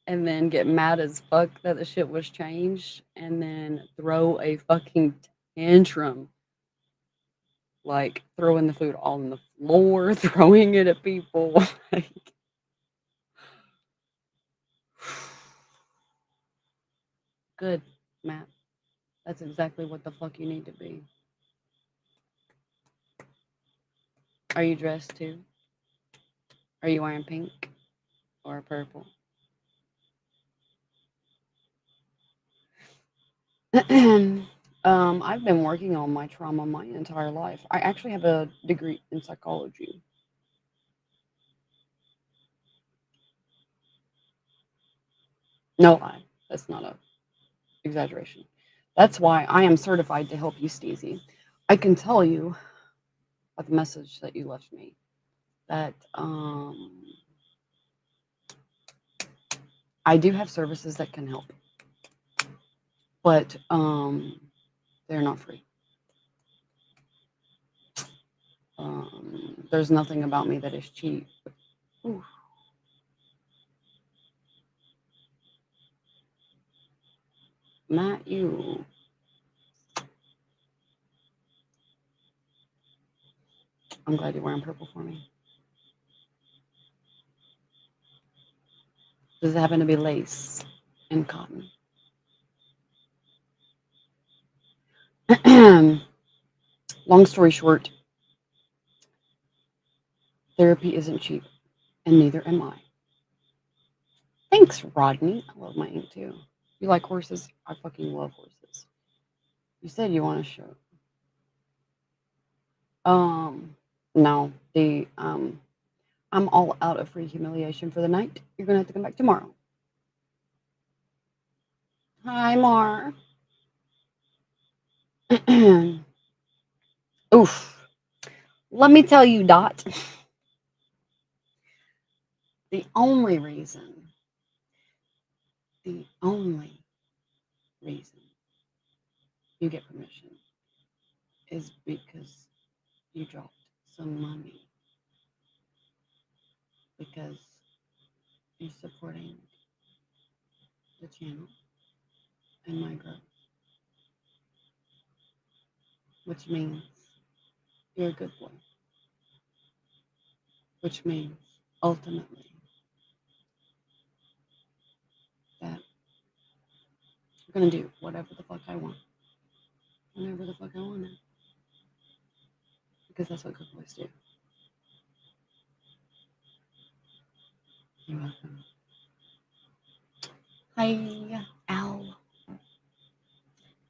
and then get mad as fuck that the shit was changed, and then throw a fucking tantrum, like throwing the food all on the floor, throwing it at people. Like, good, Matt. That's exactly what the fuck you need to be. Are you dressed too? Are you wearing pink or purple? I've been working on my trauma my entire life. I actually have a degree in psychology. No lie, that's not a exaggeration. That's why I am certified to help you, Steezy. I can tell you by the message that you left me that I do have services that can help, but they're not free. There's nothing about me that is cheap. Ooh. Matt, you. I'm glad you're wearing purple for me. Does it happen to be lace and cotton? Long story short, therapy isn't cheap. and neither am I. Thanks, Rodney. I love my ink too. You like horses? I fucking love horses. You said you want to show. No, I'm all out of free humiliation for the night. You're gonna have to come back tomorrow. Hi, Mar. Oof. Let me tell you, Dot. The only reason, the only reason you get permission is because you dropped some money because you're supporting the channel and my growth, which means you're a good boy, which means ultimately that I'm gonna do whatever the fuck I want, whenever the fuck I want it, because that's what good boys do. You're welcome. Hi, Al.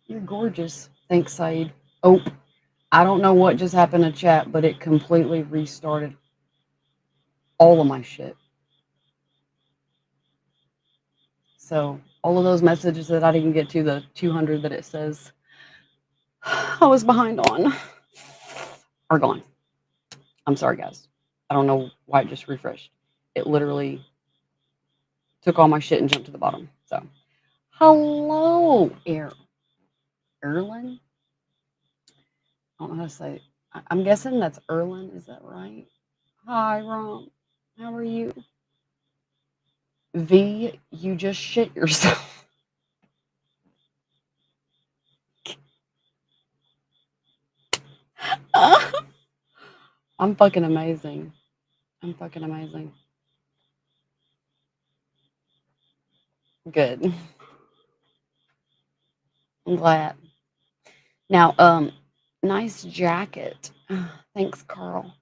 You're gorgeous. Thanks, Saeed. Oh, I don't know what just happened to chat, but it completely restarted all of my shit. So all of those messages that I didn't get to, the 200 that it says I was behind on, are gone. I'm sorry, guys. I don't know why it just refreshed. It literally took all my shit and jumped to the bottom. So, hello, Erlin. I don't know how to say it. I'm guessing that's Erlin. Is that right? Hi, Rom. How are you? V, you just shit yourself. I'm fucking amazing. I'm fucking amazing. Good. I'm glad. Now, nice jacket. Thanks, Carl.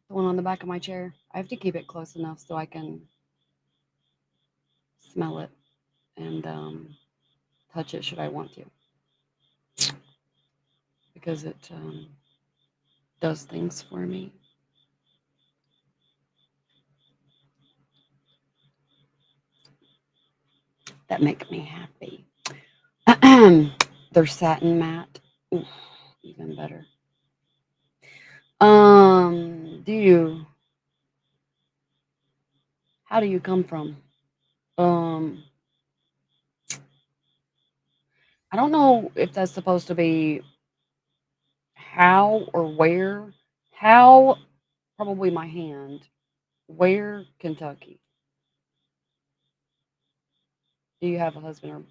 The one on the back of my chair. I have to keep it close enough so I can smell it and touch it should I want to, because it does things for me. That make me happy. They're satin matte. Oof, even better. Do you? How do you come from? Um, I don't know if that's supposed to be how or where. How, probably my hand. Where, Kentucky? Do you have a husband or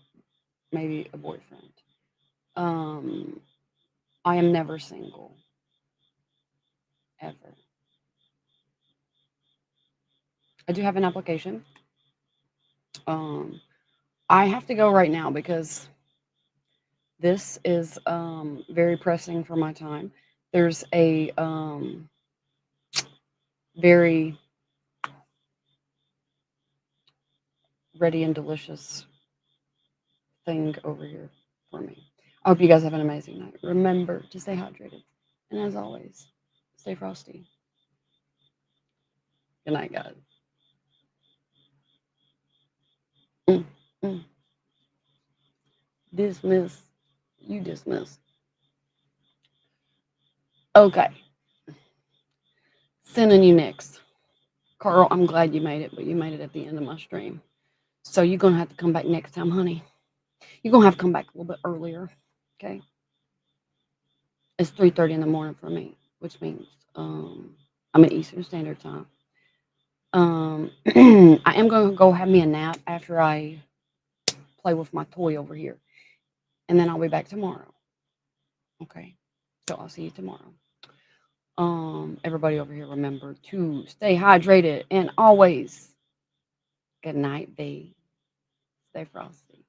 maybe a boyfriend? Um, I am never single, ever. I do have an application. Um, I have to go right now because this is very pressing for my time. There's a very ready and delicious thing over here for me. I hope you guys have an amazing night. Remember to stay hydrated. And as always, stay frosty. Good night, guys. Mm, mm. Dismiss. You dismiss. Okay. Sending you next. Carl, I'm glad you made it, but you made it at the end of my stream. So you're going to have to come back next time, honey. You're going to have to come back a little bit earlier. Okay. It's 3:30 in the morning for me, which means I'm in Eastern Standard Time. I am going to go have me a nap after I play with my toy over here, and then I'll be back tomorrow. Okay, so I'll see you tomorrow. Everybody over here, remember to stay hydrated and always good night, B. Stay frosty.